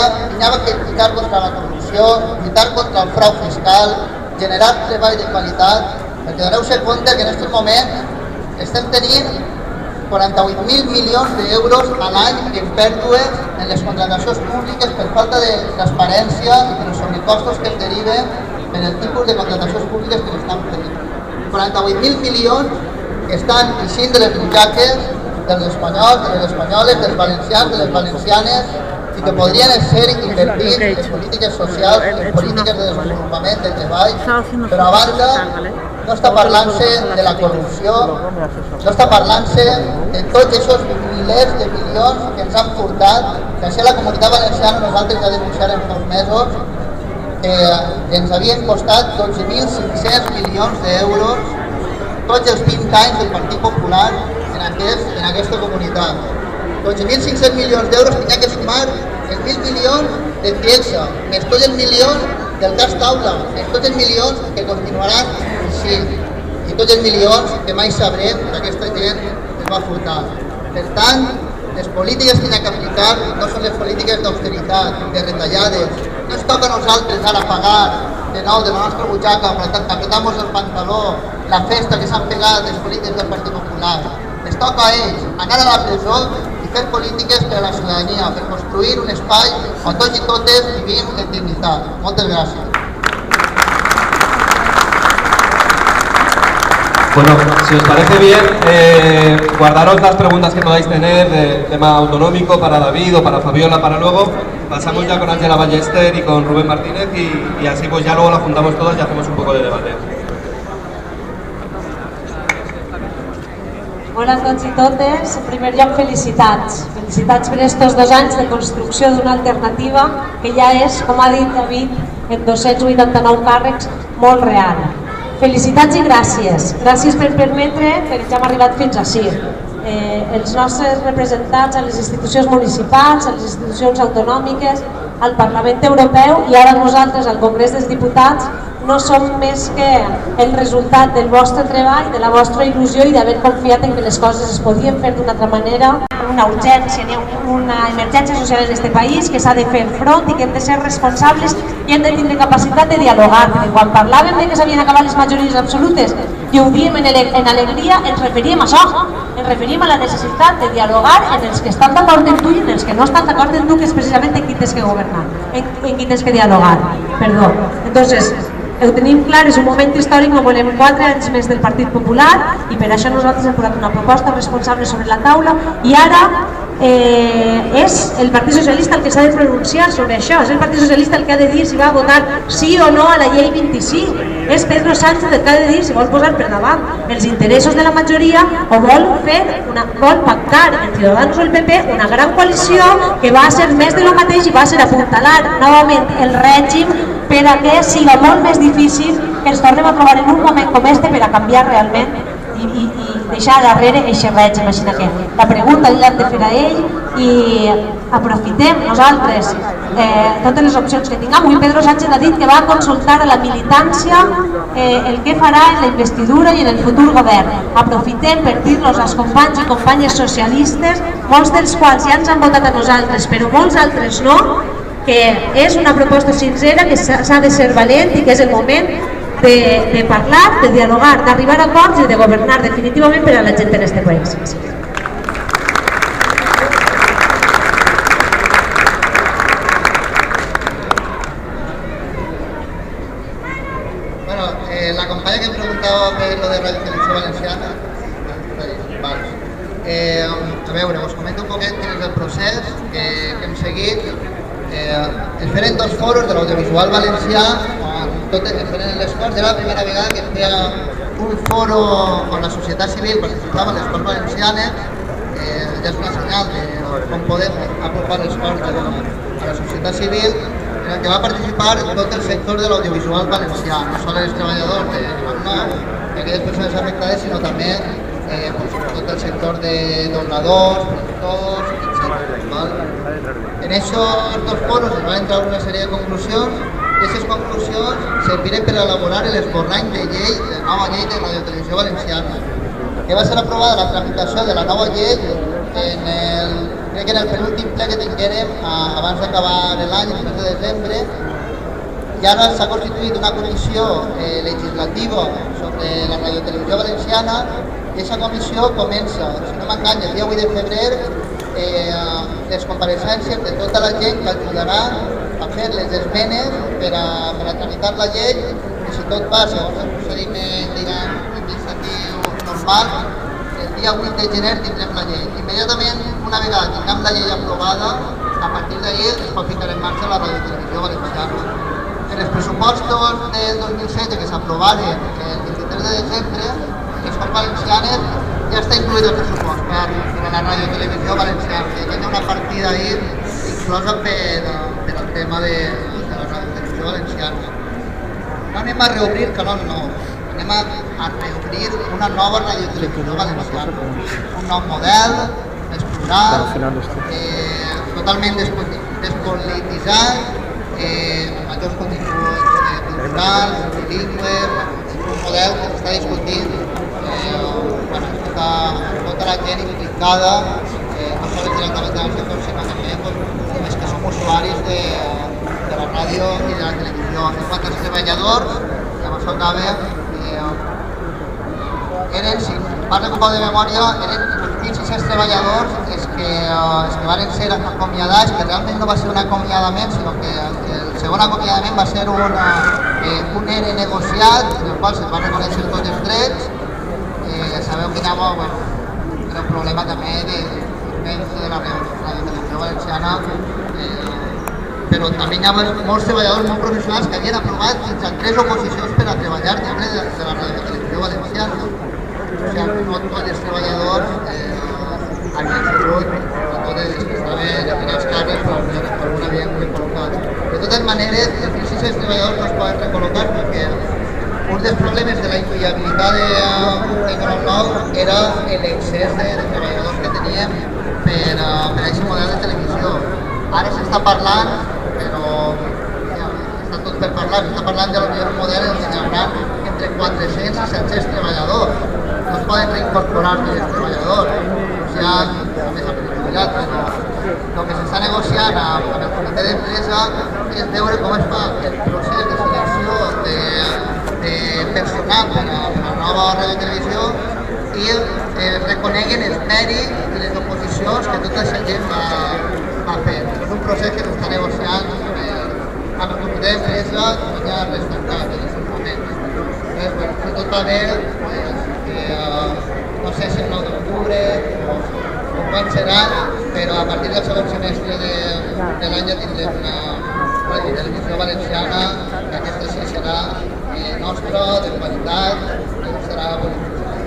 Speaker 20: que lluitar contra la corrupció, lluitar contra el frau fiscal, generar treball de qualitat, perquè doneu-se compte que en aquest moment estem tenint 48.000 milions d'euros a l'any en pèrdues en les contractacions públiques per falta de transparència i per els sobrecostos que es deriven per el tipus de contractacions públiques que l'estan fent. 48.000 milions que estan eixint de les butxaques dels espanyols, de les espanyoles, dels valencians, de les valencianes, i que podrien ser invertits en polítiques socials, en polítiques de desenvolupament, de treball, però a banda no està parlant-se de la corrupció, no està parlant-se de tots aquests milers de milions que ens han portat, que això la Comunitat Valenciana nosaltres ja denunciarem fa uns mesos, que ens havien costat 12.500 milions d'euros tots els 20 anys del Partit Popular en aquesta comunitat. 12.500 milions d'euros tenia que sumar els 1.000 milions de Ciesa, més tots els milions del gas taula, més tots els milions que continuaran així, i tots els milions que mai sabrem que aquesta gent es va furtar. Per tant, les polítiques que hi ha que aplicar no són les polítiques d'austeritat, de retallades. No ens toca a nosaltres ara pagar de nou de la nostra butxaca, apretar-nos el pantaló, la festa que s'han pegat les polítiques del Partit Popular. Les toca a ells anar a la presó i fer polítiques per a la ciutadania, per construir un espai on tots i totes vivim en dignitat. Moltes gràcies.
Speaker 11: Bueno, si os parece bien, guardaros las preguntas que podáis tener de tema autonómico para David o para Fabiola para luego. Pasamos ya con Ángela Ballester y con Rubén Martínez y así pues ya luego la juntamos todas y hacemos un poco de debate.
Speaker 1: Bona a tots i totes. En primer lloc, felicitats. Felicitats per aquests 2 anys de construcció d'una alternativa que ja és, com ha dit David, en 289 càrrecs, molt real. Felicitats i gràcies. Gràcies per permetre que ja hem arribat fins ací. Els nostres representants a les institucions municipals, a les institucions autonòmiques, al Parlament Europeu i ara nosaltres al Congrés dels Diputats no som més que el resultat del vostre treball, de la vostra il·lusió i d'haver confiat en que les coses es podien fer d'una altra manera. Una urgència, una emergència social en aquest país que s'ha de fer front i que hem de ser responsables i hem de tindre capacitat de dialogar. Perquè quan parlàvem de que s'havien acabat les majories absolutes i ho diem en alegria, ens referíem a això. Ens referim a la necessitat de dialogar en els que estan d'acord amb tu i en els que no estan d'acord amb tu, que és precisament en qui tens que governar, en qui tens que dialogar. Perdó. Entonces, ho tenim clar, és un moment històric, no volem 4 anys més del Partit Popular i per això nosaltres hem posat una proposta responsable sobre la taula i ara és el Partit Socialista el que s'ha de pronunciar sobre això, és el Partit Socialista el que ha de dir si va votar sí o no a la llei 25, és Pedro Sánchez el que ha de dir si vol posar per davant els interessos de la majoria o vol pactar en Ciudadanos o el PP una gran coalició que va ser més de lo mateix i va ser apuntalar novament el règim per a que siga molt més difícil que ens tornem a trobar en un moment com este per a canviar realment i deixar darrere aquest règim. Així que la pregunta l'hem de fer a ell i aprofitem nosaltres totes les opcions que tinguem. Avui Pedro Sánchez ha dit que va consultar a la militància el que farà en la investidura i en el futur govern. Aprofitem per dir-los als companys i companyes socialistes, molts dels quals ja ens han votat a nosaltres, però molts altres no, que és una proposta sincera, que s'ha de ser valent i que és el moment de parlar, de dialogar, d'arribar a acords i de governar definitivament per a la gent en aquest país.
Speaker 20: a veure, us comento un poquet quin és el procés que hem seguit. Es feren 2 foros de l'audiovisual valencià, es feren les Corts, era la primera vegada que es feia un foro on la societat civil participava en les Corts Valencianes. Ja és una senyal de com podem apropar les Corts a la societat civil, en el que va participar tot el sector de l'audiovisual valencià, no sols els treballadors de aquelles persones afectades, sinó també tot el sector de donadors, productors, etc. En aquests 2 foros es van entrar una sèrie de conclusions i aquestes conclusions serviren per elaborar l'esborrany de llei, de nova llei de radiotelevisió valenciana, que va ser aprovada la tramitació de la nova llei crec que en el penúltim ple que tinguérem abans d'acabar l'any, el mes de desembre, i ara s'ha constituït una comissió legislativa sobre la radiotelevisió valenciana i aquesta comissió comença, si no m'enganya, el dia 8 de febrer les compareixences de tota la gent que ajudarà a fer les esmenes per a tramitar la llei i si tot va segons el procediment administratiu normal, el dia 8 de gener tindrem la llei. Immediatament, una vegada tinguem la llei aprovada, a partir d'ahir es pot ficar en marxa la radiotelevisió valenciana. En els pressupostos del 2007 que s'aprovaren el 23 de desembre, les Corts Valencianes ja està incluït el pressupost per a la radiotelevisió valenciana. Hi ha una partida ahir inclosa per al tema de la radiotelevisió valenciana. No anem a reobrir canal nou, anem a reobrir una nova radiotelevisió valenciana, un nou model, més plural, totalment despolititzat, majors continguts culturals, bilingües, un model que s'està discutint tota la gent implicada, no només directament del sector, sinó també els que som usuaris de la ràdio i de la televisió. En quant als treballadors, ja m'ho acaba, si parlo un poc de memòria, eren 500 treballadors els que van ser acomiadats, que realment no va ser un acomiadament, sinó que el segon acomiadament va ser un ERE negociat, en el qual se'ls va reconèixer tots els drets. Sabeu que era un problema també de la radiotelevisió valenciana, però també hi ha molts treballadors molt professionals que havien aprovat fins a 3 oposicions per a treballar dintre de la radiotelevisió valenciana. O sigui, no tots els treballadors havien sigut, tots els que estaven en els càrrecs, per alguna havien recol·locat. De totes maneres, els 1.600 treballadors no es poden recol·locar perquè un dels problemes de la inviabilitat de Canal 9 era l'excés de treballadors que teníem per a aquest model de televisió. Ara s'està parlant, però està tot per parlar, s'està parlant d'un model en què hi haurà entre 400 i 700 treballadors. No es poden reincorporar els treballadors, ja a més a jubilat, però el que s'està negociant amb el comitè d'empresa és veure com es fa el procés de selecció de personal per a la nova radiotelevisió i reconeguen els mèrits i les oposicions que tota aquesta gent va fer. És un procés que s'està negociant amb el comitè d'empresa i ja res tancat en aquests moments. Si tot va bé, no sé si el 9 d'octubre o quan serà, però a partir del segon semestre de l'any ja tindrem una televisió valenciana, que aquesta sí serà nostra, de qualitat, i serà polititzada.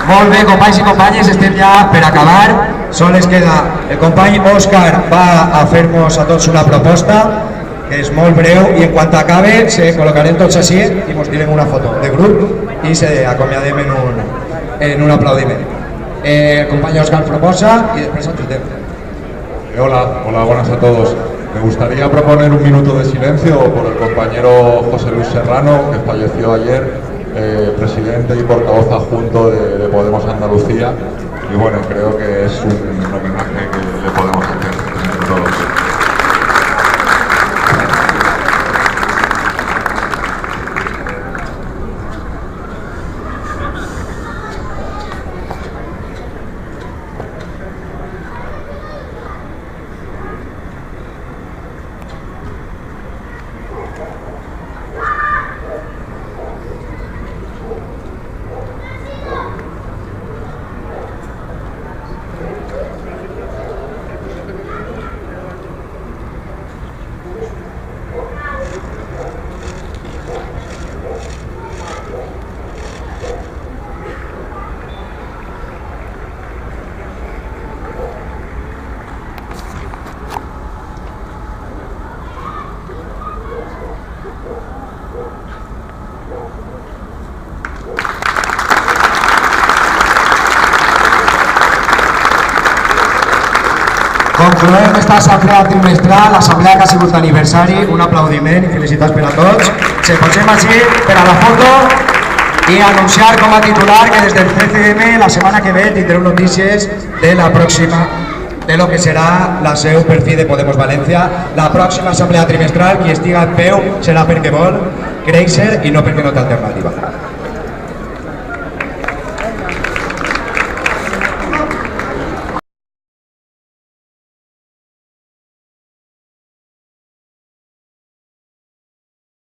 Speaker 10: Molt bé, companys i companyes, estem ja per acabar. Sols queda el company Òscar va a fer-nos a tots una proposta que és molt breu i en quant acabe se col·locarem tots així i ens direm una foto de grup i se acomiadem en un aplaudiment. El company Òscar proposa y después atendemos.
Speaker 21: Hola, buenas a todos. Me gustaría proponer un minuto de silencio por el compañero José Luis Serrano, que falleció ayer, presidente y portavoz adjunto de Podemos Andalucía, y bueno, creo que es un homenaje que le podemos hacer entre todos.
Speaker 10: Concloem esta assemblea trimestral, l'assemblea que ha sigut d'aniversari, un aplaudiment i felicitats per a tots. Se posem així per a la foto i anunciar com a titular que des del CCM la setmana que ve tindreu notícies de la pròxima, de lo que serà la seu per fi de Podemos València. La pròxima assemblea trimestral, qui estiga en peu serà perquè vol créixer i no perquè no té alternativa.